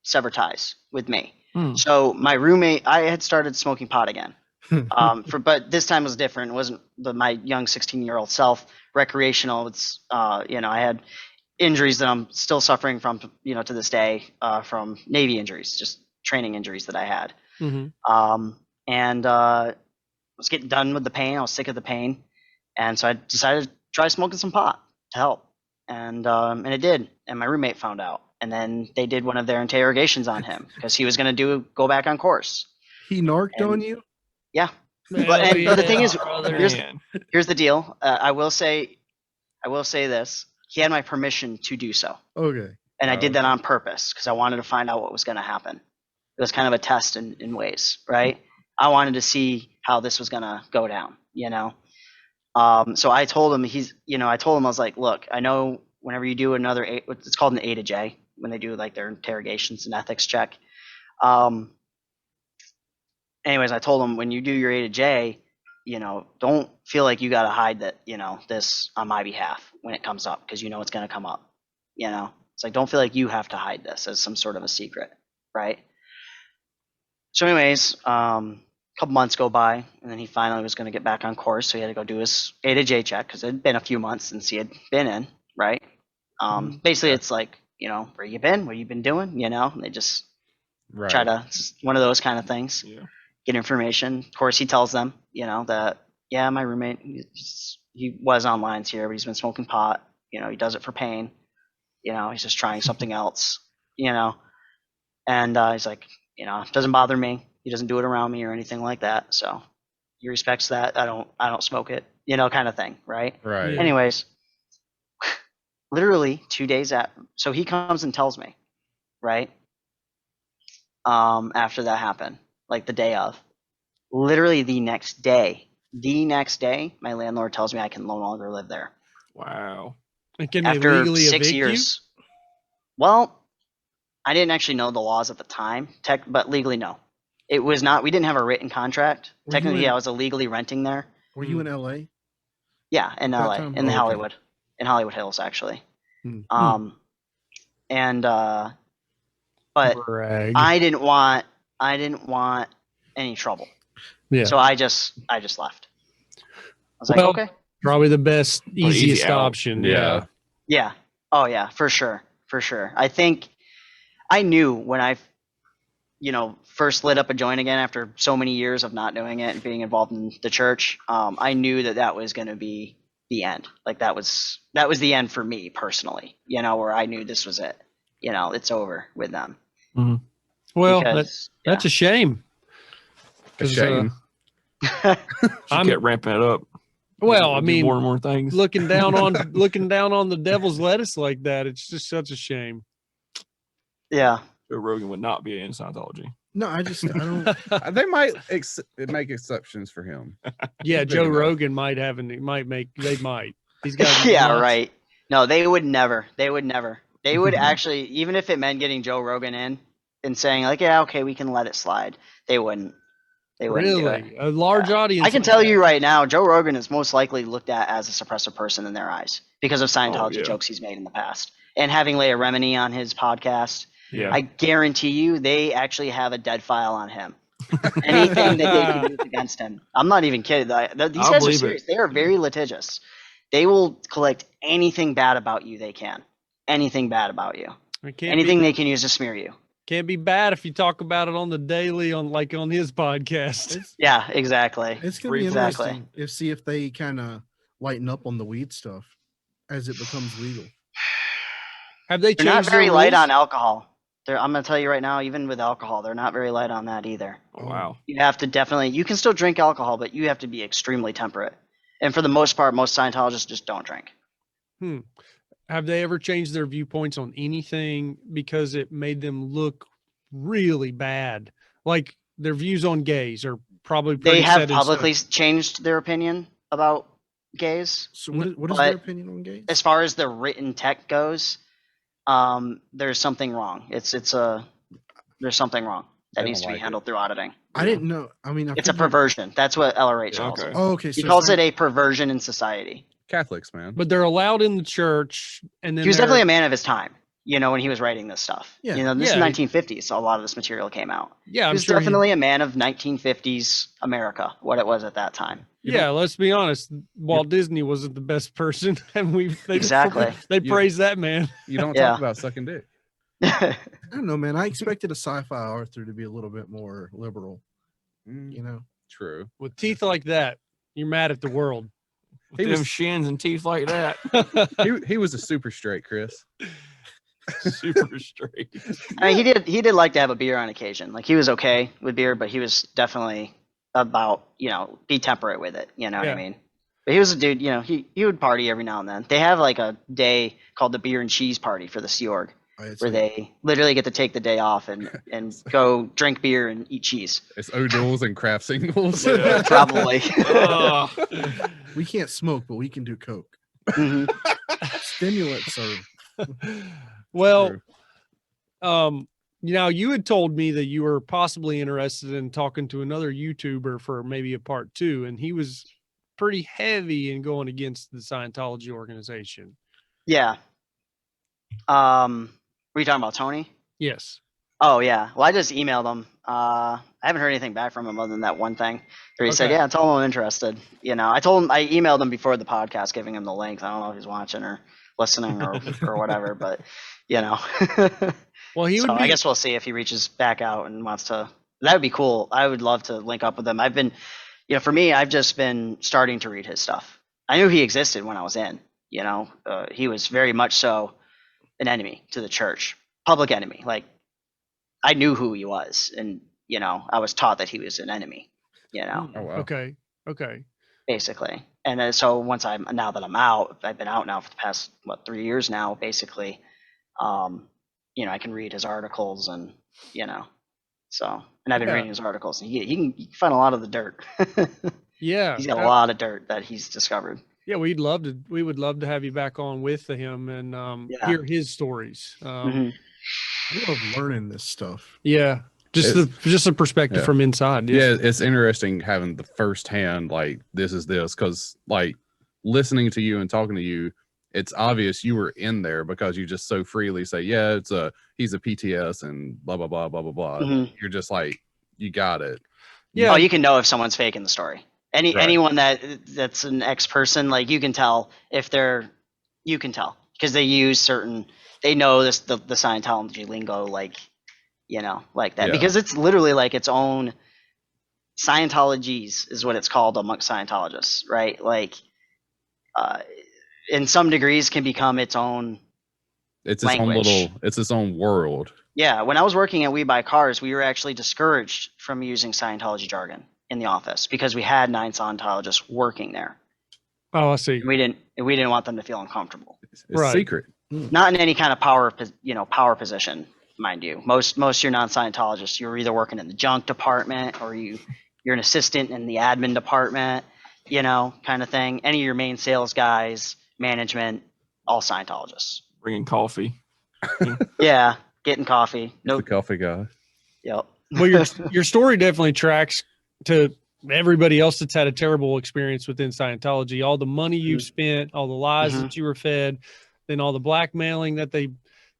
sever ties with me. Hmm. So my roommate, I had started smoking pot again. But this time was different. It wasn't my young 16-year-old self recreational. It's you know, I had injuries that I'm still suffering from, you know, to this day, from Navy injuries, just training injuries that I had. Mm-hmm. And I was getting done with the pain. I was sick of the pain, and so I decided to try smoking some pot to help. And it did. And my roommate found out, and then they did one of their interrogations on him because he was going to go back on course. He narked And- on you? Yeah. Hell But the thing yeah, is, brother. Man. here's the deal. I will say this. He had my permission to do so. Okay. And I Oh, did that on purpose because I wanted to find out what was going to happen. It was kind of a test in ways, right? I wanted to see how this was going to go down, you know? So I told him, I was like, look, I know whenever you do it's called an A to J, when they do like their interrogations and ethics check. Anyways, I told him, when you do your A to J, you know, don't feel like you got to hide that, you know, this on my behalf when it comes up, because you know it's going to come up, you know? It's like, don't feel like you have to hide this as some sort of a secret, right? So anyways, a couple months go by, and then he finally was going to get back on course, so he had to go do his A to J check, because it had been a few months since he had been in, right? Basically, it's like, you know, where you been? What you been doing? You know, they just Right. try to, it's one of those kind of things. Yeah. Get information. Of course, he tells them, you know, that, yeah, my roommate, he was on lines here, but he's been smoking pot. You know, he does it for pain. You know, he's just trying something else, you know. And he's like, you know, it doesn't bother me. He doesn't do it around me or anything like that. So he respects that. I don't smoke it, you know, kind of thing, right? Right. Yeah. Anyways, literally 2 days so he comes and tells me, right? After that happened, like the day of, literally the next day, my landlord tells me I can no longer live there. Wow. And can they After legally 6 evict years. Well, I didn't actually know the laws at the time, but legally, no. It was not, we didn't have a written contract. Were you Technically, in- I was illegally renting there. Were you in LA? Yeah, in That LA, time? in Oh, okay. Hollywood, in Hollywood Hills, actually. Hmm. But Brag. I didn't want any trouble. Yeah. So I just left. I was like, Well, okay. Probably the best, easy easiest out. option. Yeah. Yeah. Oh yeah, for sure. For sure. I think I knew when I, you know, first lit up a joint again after so many years of not doing it and being involved in the church. I knew that was going to be the end. Like that was the end for me personally, you know, where I knew this was it. You know, it's over with them. Well, Because, that's a shame. A 'Cause, shame. Just I'm- kept ramping it up. Well, I Do mean, more and more things. looking down on the devil's lettuce like that, it's just such a shame. yeah. Joe Rogan would not be in Scientology. No, I don't. They might make exceptions for him. Yeah, He's big Joe enough. Rogan might have, and they might. He's got Yeah, lots- right. No, they would never. They would never. They would actually, even if it meant getting Joe Rogan in and saying like, yeah, okay, we can let it slide. They wouldn't. They wouldn't do it. Really, a large audience. I can like tell that. you right now, Joe Rogan is most likely looked at as a suppressive person in their eyes because of Scientology yeah. jokes he's made in the past. And having Leah Remini on his podcast, Yeah. I guarantee you they actually have a dead file on him. Anything that they can use against him. I'm not even kidding. These I'll guys are believe serious. it. They are very litigious. They will collect anything bad about you they can. Anything bad about you. It can't Anything be, they can use to smear you. can't be bad if you talk about it on the daily on his podcast. Yeah, exactly. It's gonna be Exactly. interesting see if they kind of lighten up on the weed stuff as it becomes legal. Have they They're changed not very their light rules? on alcohol. I'm going to tell you right now, even with alcohol, they're not very light on that either. Oh, wow. You have to definitely, you can still drink alcohol, but you have to be extremely temperate. And for the most part, most Scientologists just don't drink. Have they ever changed their viewpoints on anything because it made them look really bad? Like their views on gays are probably pretty They have set in publicly stone. changed their opinion about gays. So what is But their opinion on gays? As far as the written tech goes, there's something wrong. There's something wrong that They needs don't to be like it. handled through auditing. I didn't know. I mean, It's a perversion. That's what LRH calls Okay. it. Oh, okay. He So calls it a perversion in society. Catholics, man. But they're allowed in the church, and then He was they're- definitely a man of his time, when he was writing this stuff. Yeah. This Yeah. is 1950s, so a lot of this material came out. Yeah, He I'm was sure. definitely a man of 1950s America, what it was at that time. Yeah, let's be honest. Walt Disney wasn't the best person, and they Exactly. they You- praise that man. You don't Yeah. talk about sucking dick. I don't know, man. I expected a sci-fi Arthur to be a little bit more liberal. Mm, You know, true. With teeth like that, you're mad at the world. He Them was shins and teeth like that. he was a super straight, Chris. Super straight. I mean, he did like to have a beer on occasion. Like he was okay with beer, but he was definitely about, be temperate with it. You know what Yeah. I mean? But he was a dude, he would party every now and then. They have like a day called the beer and cheese party for the Sea Org, where they literally get to take the day off and go drink beer and eat cheese. It's O'Doul's and craft singles. Yeah. Probably. Ugh. we can't smoke, but we can do coke. Mhm. Stimulants are. Well, True. you had told me that you were possibly interested in talking to another YouTuber for maybe a part 2, and he was pretty heavy in going against the Scientology organization. Yeah. Were you talking about Tony? Yes. Oh yeah. Well, I just emailed him. I haven't heard anything back from him other than that one thing where he said, Okay. "Yeah, tell him I'm interested." I emailed him before the podcast, giving him the link. I don't know if he's watching or listening or whatever, but Well, he would So be. I guess we'll see if he reaches back out and wants to. That would be cool. I would love to link up with him. I've been, for me, I've just been starting to read his stuff. I knew he existed when I was in. He was very much so an enemy to the church, public enemy. Like I knew who he was, and I was taught that he was an enemy. Oh, wow. Okay. Basically. And then, so now that I'm out, I've been out now for the past 3 years now, basically. I can read his articles and and I've been Yeah. reading his articles. And you can find a lot of the dirt. Yeah. He's got a lot of dirt that he's discovered. Yeah, we would love to have you back on with him and Yeah. hear his stories. Mhm. I love learning this stuff. Yeah, just a perspective Yeah. from inside. Yeah, it's interesting having the firsthand, like, this is this, because like listening to you and talking to you, it's obvious you were in there because you just so freely say, yeah, he's a PTS and blah blah blah blah blah blah. Mhm. You're just like, you got it. Yeah. Oh, you can know if someone's faking the story. Right. Anyone that's an ex-person, like you can tell if you can tell because they know the Scientology lingo, like like that, Yeah. because it's literally like its own. Scientologies is what it's called amongst Scientologists, right? Like, in some degrees, can become its own. It's Language. it's its own world. Yeah, when I was working at We Buy Cars, we were actually discouraged from using Scientology jargon in the office because we had 9 Scientologists working there. Oh, I see. We didn't want them to feel uncomfortable. It's Right. secret. Not in any kind of power position, mind you. Most of your non-Scientologists, you're either working in the junk department or you're an assistant in the admin department, you know, kind of thing. Any of your main sales guys, management, all Scientologists. Bringing coffee. Yeah, getting coffee. No, No, the coffee guy. yep. Well, your story definitely tracks to everybody else that's had a terrible experience within Scientology. All the money you've spent, all the lies Mhm. that you were fed, then all the blackmailing that they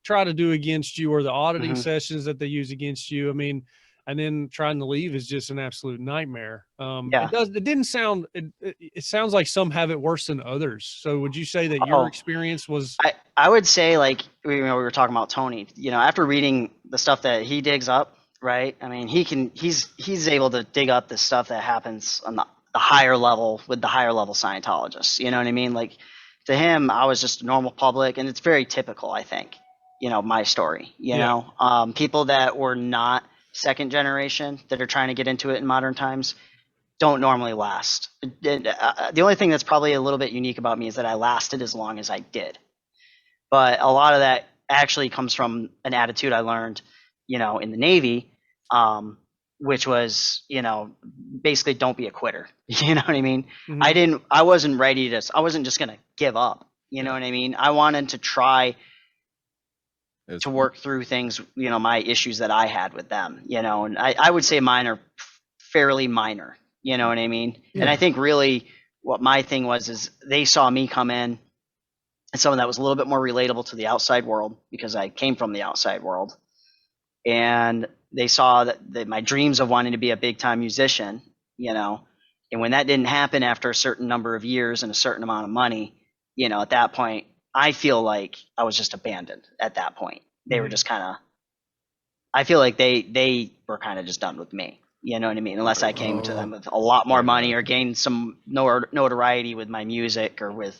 try to do against you, or the auditing sessions that they use against you. I mean, and then trying to leave is just an absolute nightmare. Yeah. It didn't sound. It sounds like some have it worse than others. So would you say that your experience was? I would say, like, we were talking about Tony, you know, after reading the stuff that he digs up, right? I mean, he's able to dig up the stuff that happens on the higher level with the higher level Scientologists. You know what I mean? Like, to him, I was just a normal public, and it's very typical, I think, you know, my story, you know, people that were not second generation that are trying to get into it in modern times don't normally last. The only thing that's probably a little bit unique about me is that I lasted as long as I did. But a lot of that actually comes from an attitude I learned, you know, in the Navy, which was, you know, basically don't be a quitter. You know what I mean? I wasn't ready to, I wasn't just going to give up. You know what I mean? I wanted to try to work through things, you know, my issues that I had with them, you know, and I would say mine are fairly minor, you know what I mean? Yeah. And I think really what my thing was is they saw me come in and someone that was a little bit more relatable to the outside world because I came from the outside world. And they saw that my dreams of wanting to be a big time musician, you know, and when that didn't happen after a certain number of years and a certain amount of money, you know, at that point, I feel like I was just abandoned at that point. They were just kind of, I feel like they were kind of just done with me. You know what I mean? Unless I came to them with a lot more money or gained some notoriety with my music or with,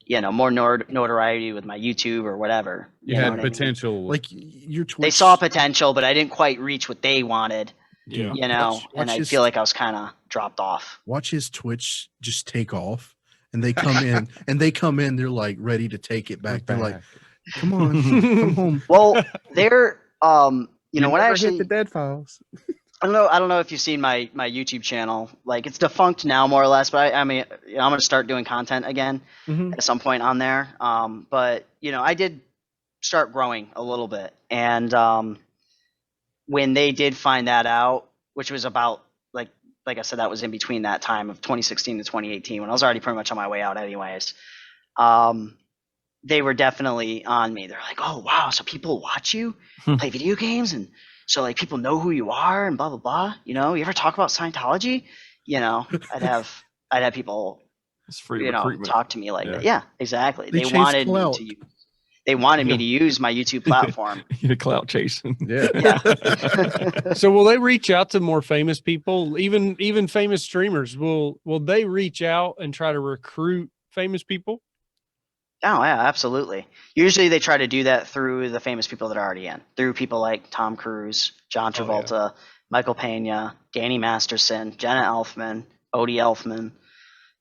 you know, more notoriety with my YouTube or whatever. You had potential. I mean? Like your Twitch. They saw potential, but I didn't quite reach what they wanted. Yeah. You know, and I feel like I was kind of dropped off. Watch his Twitch just take off, and they come in, they're like ready to take it back. They're like, come on, come home. Well, they're you know, when I actually hit the dead files. I don't know if you've seen my YouTube channel. Like, it's defunct now, more or less. But I mean, you know, I'm gonna start doing content again at some point on there. But you know, I did start growing a little bit, and when they did find that out, which was about like I said, that was in between that time of 2016 to 2018 when I was already pretty much on my way out, anyways. They were definitely on me. They're like, "Oh wow, so people watch you play video games and." So like people know who you are and blah blah blah. You know, you ever talk about Scientology? You know, I'd have people, It's free you know, recruitment. talk to me like that. Yeah, exactly. They They chase wanted me clout. to use. They wanted me to use my YouTube platform. You're clout chasing. Yeah. Yeah. So will they reach out to more famous people, even famous streamers? Will they reach out and try to recruit famous people? Oh yeah, absolutely. Usually they try to do that through the famous people that are already in, through people like Tom Cruise, John Travolta, Michael Pena, Danny Masterson, Jenna Elfman, Odie Elfman.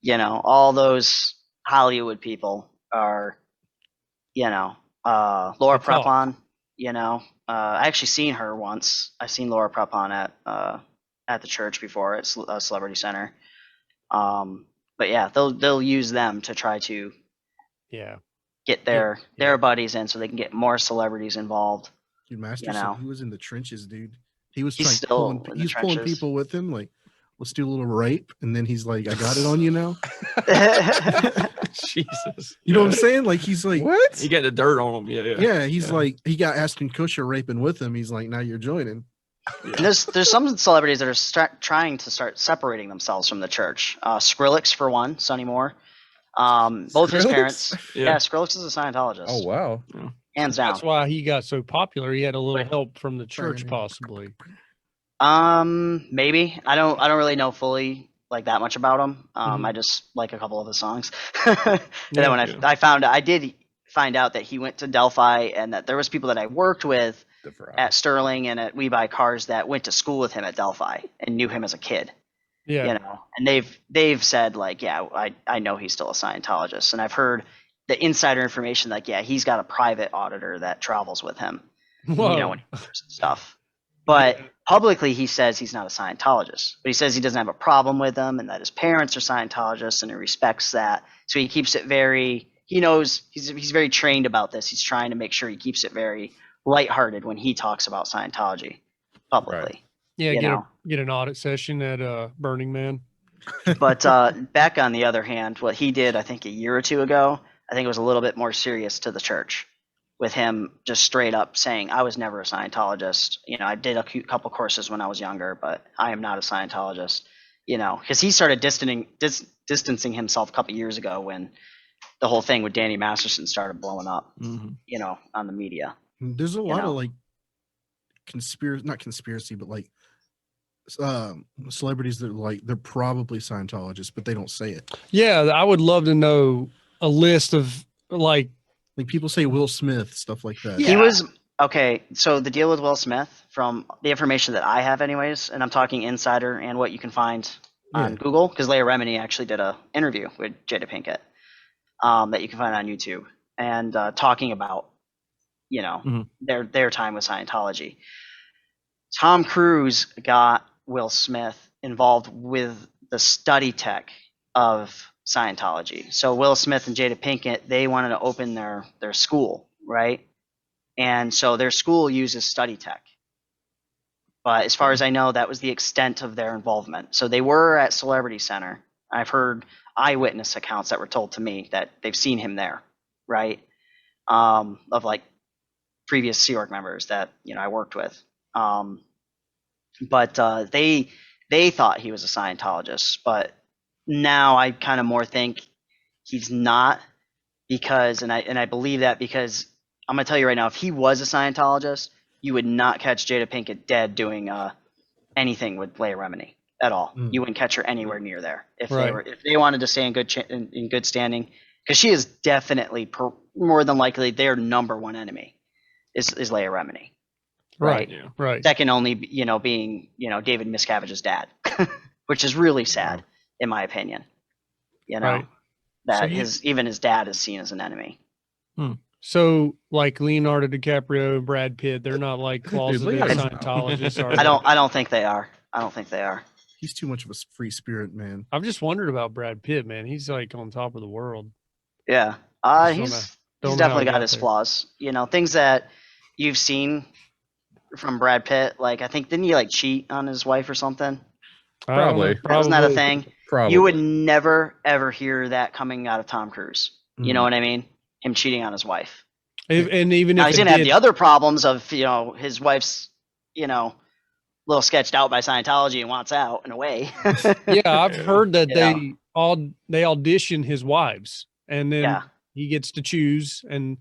You know, all those Hollywood people are, you know, Laura They talk. Prepon. You know, I actually seen her once. I've seen Laura Prepon at the church before at Celebrity Center. But yeah, they'll use them to try to get their buddies in so they can get more celebrities involved. Dude, Masterson, You know. he was in the trenches, dude. He was He's like still pulling, in the he's pulling trenches. people with him, like, let's do a little rape, and then he's like, I got it on you now. Jesus. You know what I'm saying? Like he's like, What? You get the dirt on them. Yeah. yeah, he's like, he got Ashton Kutcher raping with him. He's like, now you're joining. And there's some celebrities that are trying to start separating themselves from the church. Skrillex for one, Sonny Moore. Both his Skrillex? parents. Yeah. Yeah, Skrillex is a Scientologist. Oh wow. Hands down. That's why he got so popular. He had a little help from the church, Burning. possibly. Maybe. I don't really know fully like that much about him. I just like a couple of his songs. And then when I did find out that he went to Delphi and that there was people that I worked with at Sterling and at We Buy Cars that went to school with him at Delphi and knew him as a kid. Yeah. You know, and they've said like, yeah, I know he's still a Scientologist, and I've heard the insider information like, yeah, he's got a private auditor that travels with him. Whoa. when he posts stuff. But publicly, he says he's not a Scientologist. But he says he doesn't have a problem with them, and that his parents are Scientologists, and he respects that. So he keeps it very. He knows he's very trained about this. He's trying to make sure he keeps it very lighthearted when he talks about Scientology publicly. Yeah, you get know. get an audit session at Burning Man. But Beck, on the other hand, what he did, I think a year or two ago, I think it was a little bit more serious to the church, with him just straight up saying, "I was never a Scientologist. I did a couple courses when I was younger, but I am not a Scientologist." Because he started distancing himself a couple years ago when the whole thing with Danny Masterson started blowing up. On the media. There's a lot of like not conspiracy, but like celebrities that like they're probably Scientologists, but they don't say it. Yeah, I would love to know a list of like people say Will Smith, stuff like that. He was okay. So the deal with Will Smith, from the information that I have, anyways, and I'm talking insider and what you can find on Google, because Leah Remini actually did a interview with Jada Pinkett that you can find on YouTube, and talking about their time with Scientology. Tom Cruise got Will Smith involved with the study tech of Scientology. So Will Smith and Jada Pinkett, they wanted to open their school, right? And so their school uses study tech. But as far as I know, that was the extent of their involvement. So they were at Celebrity Center. I've heard eyewitness accounts that were told to me that they've seen him there, right? Of like previous Sea Org members that I worked with. But they thought he was a Scientologist, but now I kind of more think he's not, because and I believe that because I'm gonna tell you right now, if he was a Scientologist, you would not catch Jada Pinkett dead doing anything with Leah Remini at all. You wouldn't catch her anywhere near there if they wanted to stay in good standing, because she is definitely more than likely their number one enemy is Leah Remini. Right. Right. Second only, being, David Miscavige's dad, which is really sad, in my opinion. Right. That even his dad is seen as an enemy. So, like Leonardo DiCaprio and Brad Pitt, they're not like closeted Scientologists, are they? I don't think they are. He's too much of a free spirit, man. I've just wondered about Brad Pitt, man. He's like on top of the world. Yeah. He's definitely got his flaws. Things that you've seen from Brad Pitt, like I think didn't he like cheat on his wife or something? Probably. Wasn't that a thing? Probably. You would never ever hear that coming out of Tom Cruise. You know what I mean? Him cheating on his wife. And even now if he's gonna have the other problems of his wife's little sketched out by Scientology and wants out in a way. Yeah, I've heard that they audition his wives, and then he gets to choose, and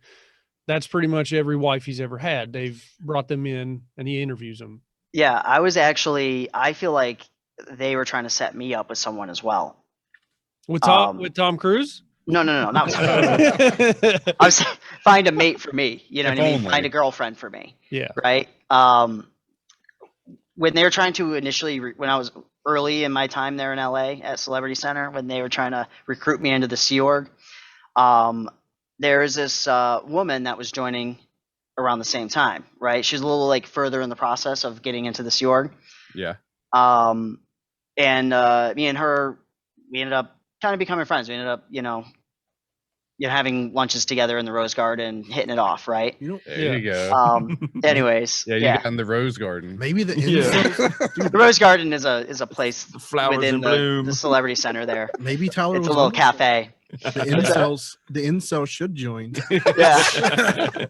that's pretty much every wife he's ever had. They've brought them in and he interviews them. Yeah, I feel like they were trying to set me up with someone as well. With Tom Cruise? No, not with Tom Cruise. I was find a mate for me. You know what I mean? Find a girlfriend for me. Yeah. Right? When they were trying to initially, when I was early in my time there in LA at Celebrity Center, when they were trying to recruit me into the Sea Org, there is this woman that was joining around the same time, right? She's a little like further in the process of getting into the Sea Org. Yeah. And me and her, we ended up kind of becoming friends. We ended up, having lunches together in the Rose Garden, hitting it off, right? There you go. Anyways, you got in the Rose Garden. Maybe the the Rose Garden is a place flowers within in bloom. the Celebrity Center there. Maybe Tyler It's was a little cafe. The incels should join. Yeah.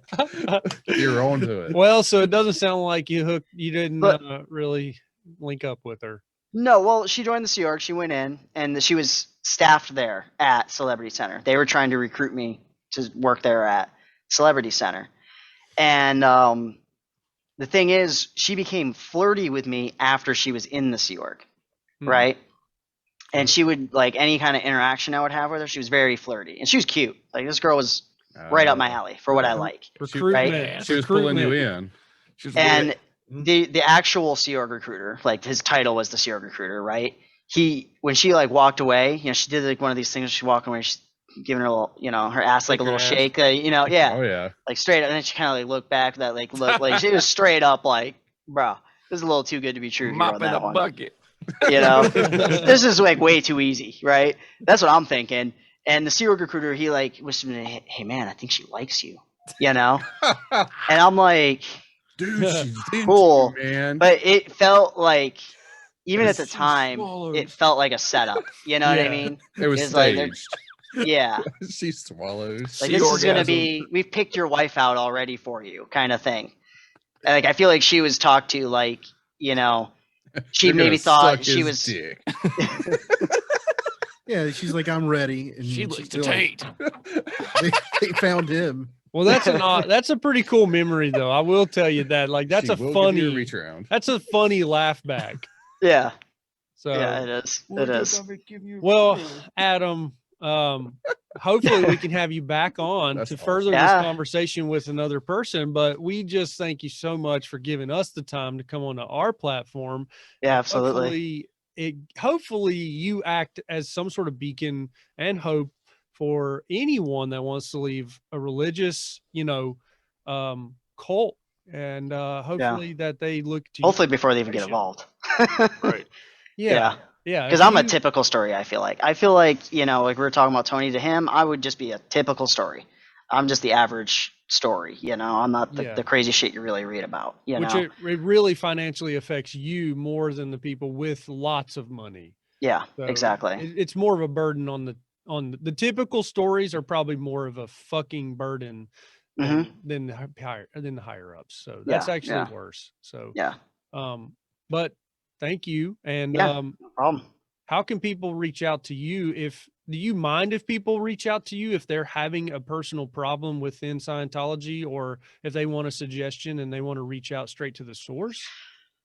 You're on to it. Well, so it doesn't sound like you didn't really link up with her. No, well, she joined the Sea Org. She went in, and she was staffed there at Celebrity Center. They were trying to recruit me to work there at Celebrity Center. And the thing is, she became flirty with me after she was in the Sea Org, right? And she would, like, any kind of interaction I would have with her, she was very flirty. And she was cute. Like, this girl was right up my alley for what I like. Recruitment. She was pulling you in. And the actual Sea Org recruiter, like his title was the Sea Org recruiter, right? When she like walked away, she did like one of these things. She walked away. giving her a little, her ass like a Lick her little ass. shake, yeah, Oh yeah. like straight up. And then she kind of like looked back, that like look, like she was straight up like, bro, this is a little too good to be true here Mop on in that the one. bucket. This is like way too easy, right? That's what I'm thinking. And the Sea Org recruiter, he like whispered to me, hey man, I think she likes you, and I'm like, Dude, she's into cool, you, man. but it felt like, even at the She time, swallowed. it felt like a setup. You know what I Yeah. mean? It was It's like they're- staged. Yeah. She swallows. Like Sea this is gonna orgasm. be, we've picked your wife out already for you, kind of thing. And, like I feel like she was talked to like, she You're maybe gonna thought suck she his was. dick. Yeah, she's like, I'm ready, and She she's likes to like, taint. they found him. Well, that's a pretty cool memory, though. I will tell you that. Like, that's She a will give you a funny, reach around. that's a funny laugh back. Yeah. So, Yeah, it is. It is. well, Adam, hopefully we can have you back on That's to further awesome. this Yeah. conversation with another person. But we just thank you so much for giving us the time to come onto our platform. Yeah, absolutely. Hopefully you act as some sort of beacon and hope for anyone that wants to leave a religious, cult, and hopefully that they look to Hopefully before they even get Patient. involved. Right. yeah. Because I'm a typical story, I feel like. Like like we were talking about Tony, to him, I would just be a typical story. I'm just the average story, I'm not the crazy shit you really read about, which it really financially affects you more than the people with lots of money. Yeah, So exactly. It's more of a burden on the typical stories are probably more of a fucking burden than the higher ups. So that's actually worse. So yeah. But thank you. And No problem. how can people reach out to you? Do you mind if people reach out to you if they're having a personal problem within Scientology, or if they want a suggestion and they want to reach out straight to the source?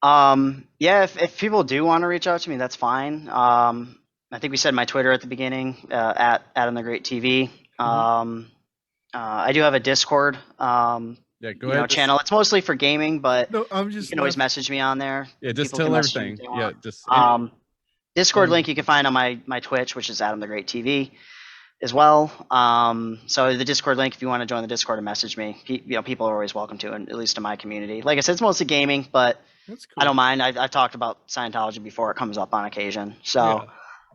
Yeah, if people do want to reach out to me, that's fine. I think we said my Twitter at the beginning, at Adam the Great TV. I do have a Discord, Yeah, go ahead. channel. It's mostly for gaming, but No, I'm you just. can always message me on there. Yeah, just People can tell message me everything. if they Yeah, want. just Discord link you can find on my Twitch, which is Adam the Great TV, as well. So the Discord link, if you want to join the Discord and message me, people are always welcome to, and at least in my community. Like I said, it's mostly gaming, but That's cool. I don't mind. I've talked about Scientology before; it comes up on occasion. So,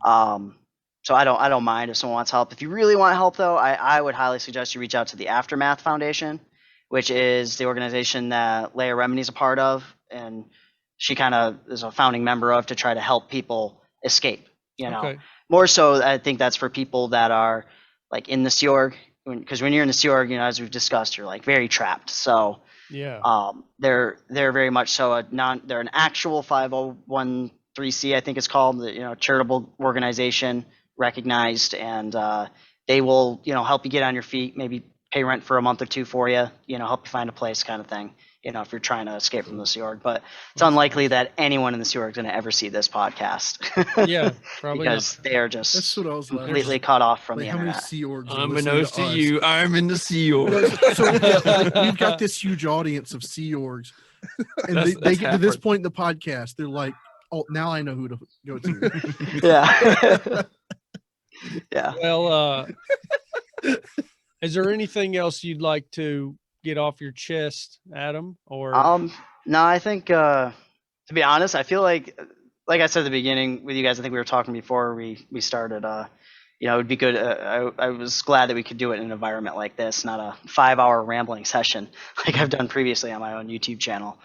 so I don't mind if someone wants help. If you really want help, though, I would highly suggest you reach out to the Aftermath Foundation, which is the organization that Leia Remini is a part of, and she kind of is a founding member of, to try to help people escape. Okay. More so, I think that's for people that are like in the Sea Org, because when you're in the Sea Org, as we've discussed, you're like very trapped. So Yeah. they're very much so they're an actual 501c, I think it's called, charitable organization, recognized, and they will help you get on your feet, maybe pay rent for a month or two for you, help you find a place, kind of thing, if you're trying to escape from the Sea Org. But it's unlikely that anyone in the Sea Org is going to ever see this podcast. Yeah, probably because they are That's just what I was like. completely cut off from Like, the how many internet. Sea Orgs are Unbeknownst to listening us? you, I'm in the Sea Org. So like, we've got this huge audience of Sea Orgs, and they That's get to this half point in the podcast, they're like, "Oh, now I know who to go to." Yeah. Yeah. Well, is there anything else you'd like to get off your chest, Adam? Or No, I think to be honest, I feel like I said at the beginning with you guys, I think we were talking before we started. It would be good. I was glad that we could do it in an environment like this, not a 5-hour rambling session like I've done previously on my own YouTube channel.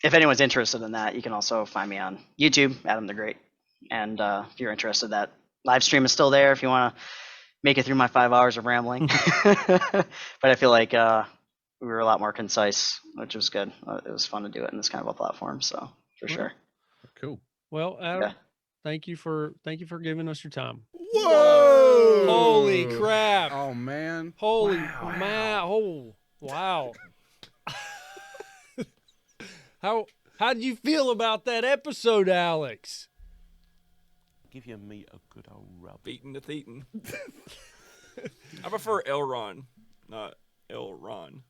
If anyone's interested in that, you can also find me on YouTube, Adam the Great. And if you're interested, that live stream is still there if you want to make it through my 5 hours of rambling. But I feel like we were a lot more concise, which was good. It was fun to do it in this kind of a platform. So for sure. cool. well, Adam, Yeah. thank you for giving us your time. Whoa! Holy crap! Oh man! Holy Wow. man! Oh wow! How did you feel about that episode, Alex? Give your meat a good old rub. Beaten to Thetan. I prefer Elron, not Elron.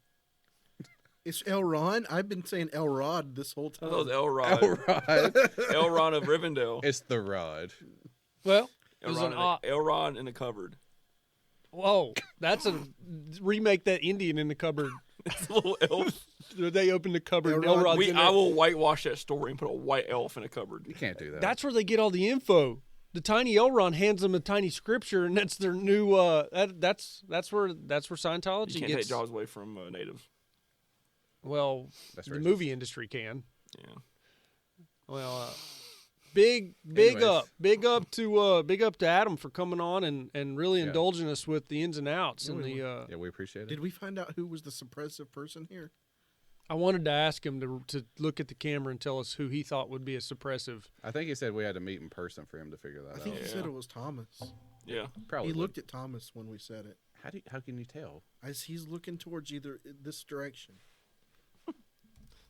It's Elron. I've been saying Elrod this whole I time. thought it was Elrod. Elrod. Elron of Rivendell. It's the rod. Well, it was Elron, an Elron in the cupboard. Whoa, that's a remake that Indian in the cupboard. It's a little elf. They open the cupboard. And Elrod. Elrod's in there. I will whitewash that story and put a white elf in a cupboard. You can't do that. That's where they get all the info. The tiny Elrond hands them a tiny scripture, and that's their new. That's where Scientology You can't gets. take jobs away from natives. Well, That's the racist. movie industry can. Yeah. Well, big Anyways. up to Adam for coming on and really Yeah. indulging us with the ins and outs Yeah, and we the. Yeah, we appreciate it. Did we find out who was the suppressive person here? I wanted to ask him to look at the camera and tell us who he thought would be a suppressive. I think he said we had to meet in person for him to figure that I think out. he said it was Thomas. Yeah. Probably. He looked at Thomas when we said it. How can you tell? As he's looking towards either this direction.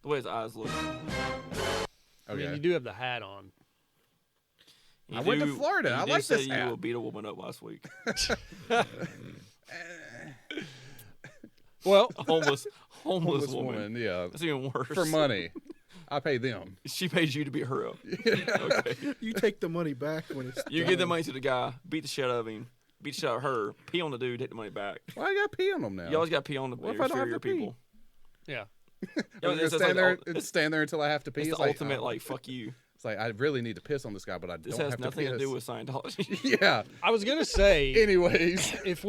The way his eyes look. I mean, Okay. you do have the hat on. I went to Florida. I like say this you hat. will beat a woman up last week. Well, Homeless Homeless woman. woman, yeah. That's even worse. For money. I pay them. She pays you to beat her up. Okay. You take the money back when it's You give the money to the guy, beat the shit out of him, beat the shit out of her, pee on the dude, take the money back. Why I got to pee on them now? You always got to pee on the What if I don't have inferior to pee? people. yeah. I'm It's gonna like stand there, the- stand there until I have to pee. It's the like, ultimate, oh. like, fuck you. It's like I really need to piss on this guy, but I This don't has have nothing to to piss. do with Scientology. Yeah. I was gonna say, Anyways, if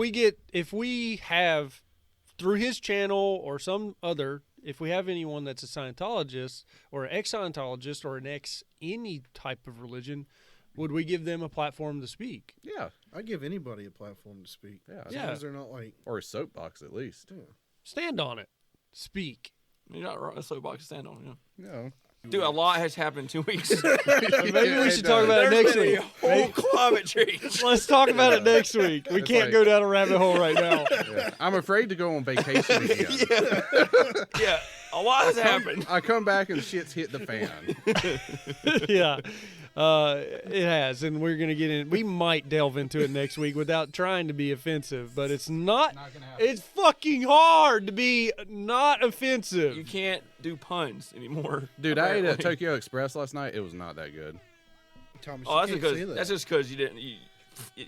we have through his channel or some other, if we have anyone that's a Scientologist or an ex-Scientologist or an ex any type of religion, would we give them a platform to speak? yeah, I give anybody a platform to speak. Yeah. As Yeah. long as they're not like, or a soapbox at least. Stand on it. Speak. You're not right. That's soapbox to stand on. Yeah. No. Dude, a lot has happened in 2 weeks. Maybe we should talk about it next week. Whole climate change. Let's talk about it next week. We It's can't like- go down a rabbit hole right now. Yeah. I'm afraid to go on vacation again. Yeah, a lot has happened. I come back and shit's hit the fan. Yeah, it has, and we're gonna get in. We might delve into it next week without trying to be offensive, but it's not. It's fucking hard to be not offensive. You can't do puns anymore. Dude, I ate at apparently. Tokyo Express last night. It was not that good. Thomas, Oh, you can't say that. that's just because you didn't. You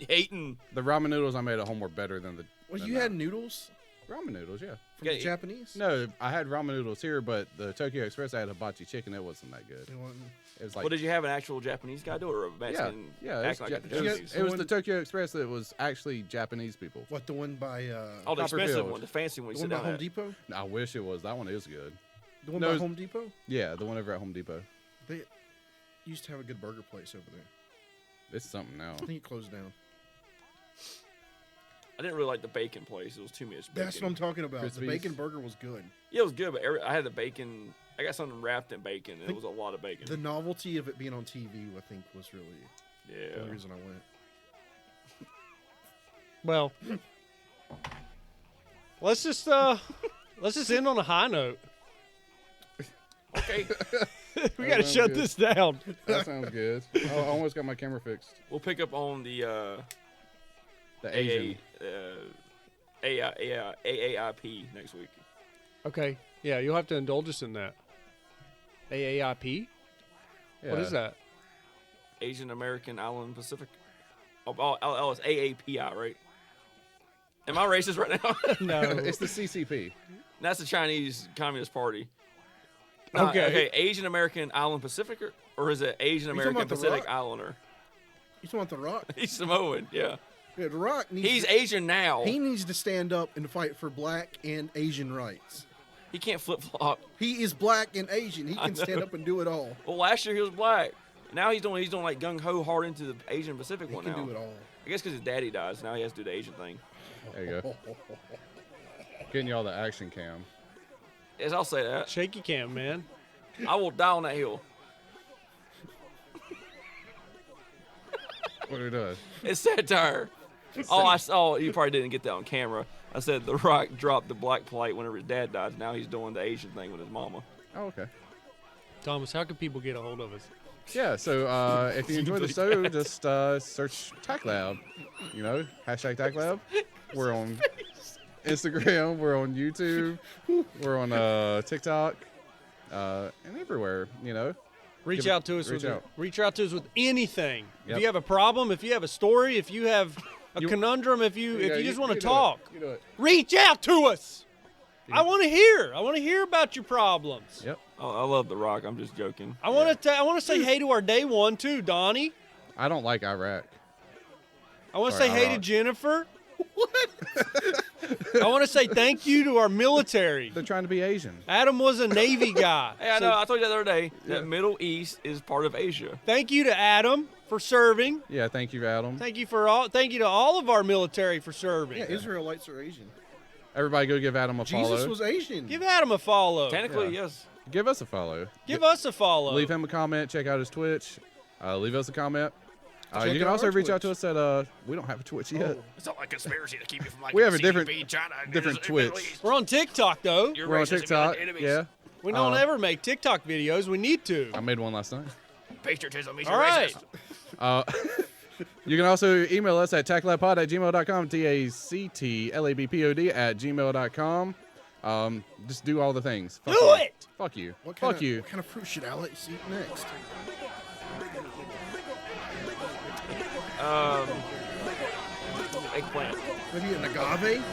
hating. The ramen noodles I made at home were better than the. Well, than you that. had noodles ramen noodles, yeah. from Yeah, the Japanese? No, I had ramen noodles here, but the Tokyo Express I had hibachi chicken. It wasn't that good. They weren't- It was like Well, did you have an actual Japanese guy do it or a Mexican? yeah. act like It a was, Japanese? it was the Tokyo Express that was actually Japanese people. What, the one by Oh, the expensive Copperfield. one, the fancy one. You the sit one by down Home at. Depot? I wish it was. That one is good. The one No, by it's- Home Depot? Yeah, the one over at Home Depot. They used to have a good burger place over there. It's something now. I think it closed down. I didn't really like the bacon place. It was too much bacon. That's what I'm talking about. The Crispies. bacon burger was good. Yeah, it was good, but I had the bacon. I got something wrapped in bacon, and it was a lot of bacon. The novelty of it being on TV, I think, was really the Yeah. only reason I went. Well, let's just end on a high note. Okay, We got to sounds shut good. this down. That sounds good. I almost got my camera fixed. we'll pick up on the The Asian. AAIP next week. Okay. Yeah, you'll have to indulge us in that. AAIP? Yeah. What is that? Asian American Island Pacific. Oh, it's AAPI, right? Am I racist right now? No. It's the CCP. That's the Chinese Communist Party. Okay. Asian American Island Pacificer, or is it Asian talking American about The Pacific Rock? Islander? You talking about The Rock? He's Samoan, yeah. Yeah, The Rock needs He's to, Asian now. he needs to stand up and fight for black and Asian rights. He can't flip flop. He is black and Asian. He can stand up and do it all. Well, last year he was black. Now he's doing like gung ho hard into the Asian Pacific He one can now. do it all. I guess because his daddy dies, now he has to do the Asian thing. There you go. Getting y'all the action cam. Yes, I'll say that. Shaky cam, man. I will die on that hill. What are we doing? It's satire. Oh, I saw. You probably didn't get that on camera. I said The Rock dropped the black plate whenever his dad died. Now he's doing the Asian thing with his mama. Oh, okay. Thomas, how can people get a hold of us? Yeah, so if you enjoy the show, just search TACT Lab. You know, hashtag TACT Lab. We're on Instagram. We're on YouTube. We're on TikTok. And everywhere, you know. Reach Give it- out to us. reach out. Reach out to us with anything. If Yep. you have a problem, if you have a story, if you have a conundrum if you just want to do talk. it. You do it. Reach out to us. I want to hear. I want to hear about your problems. Yep. Oh, I love The Rock. I'm just joking. I want to say hey to our day one too, Donnie. I don't like Iraq. I want to Sorry, say hey to Iraq. Jennifer. What? I want to say thank you to our military. They're trying to be Asian. Adam was a Navy guy. Hey, I So know. I told you the other day that Yeah. Middle East is part of Asia. Thank you to Adam for serving. Yeah, thank you, Adam. Thank you to all of our military for serving. Yeah, Israelites are Asian. Everybody go give Adam a follow. Jesus was Asian. Give Adam a follow. Technically, Yeah. yes. Give us a follow. Give us a follow. Leave him a comment. Check out his Twitch. Leave us a comment. Check You can out also our reach out to Twitch. us at we don't have a Twitch yet. It's not like conspiracy to keep you from like We have a CCP, different- China, different Twitch. We're on TikTok though. You're We're on racist and TikTok. you're enemies. Yeah, We don't ever make TikTok videos. We need to. I made one last night. Patriotism means All you're right. Uh, you can also email us at tactlabpod@gmail.com, tactlabpod@gmail.com. Just do all the things. Fuck Do you. it. Fuck you. What Fuck you. What kind of fruit should Alex eat next? Eggplant. Maybe an agave?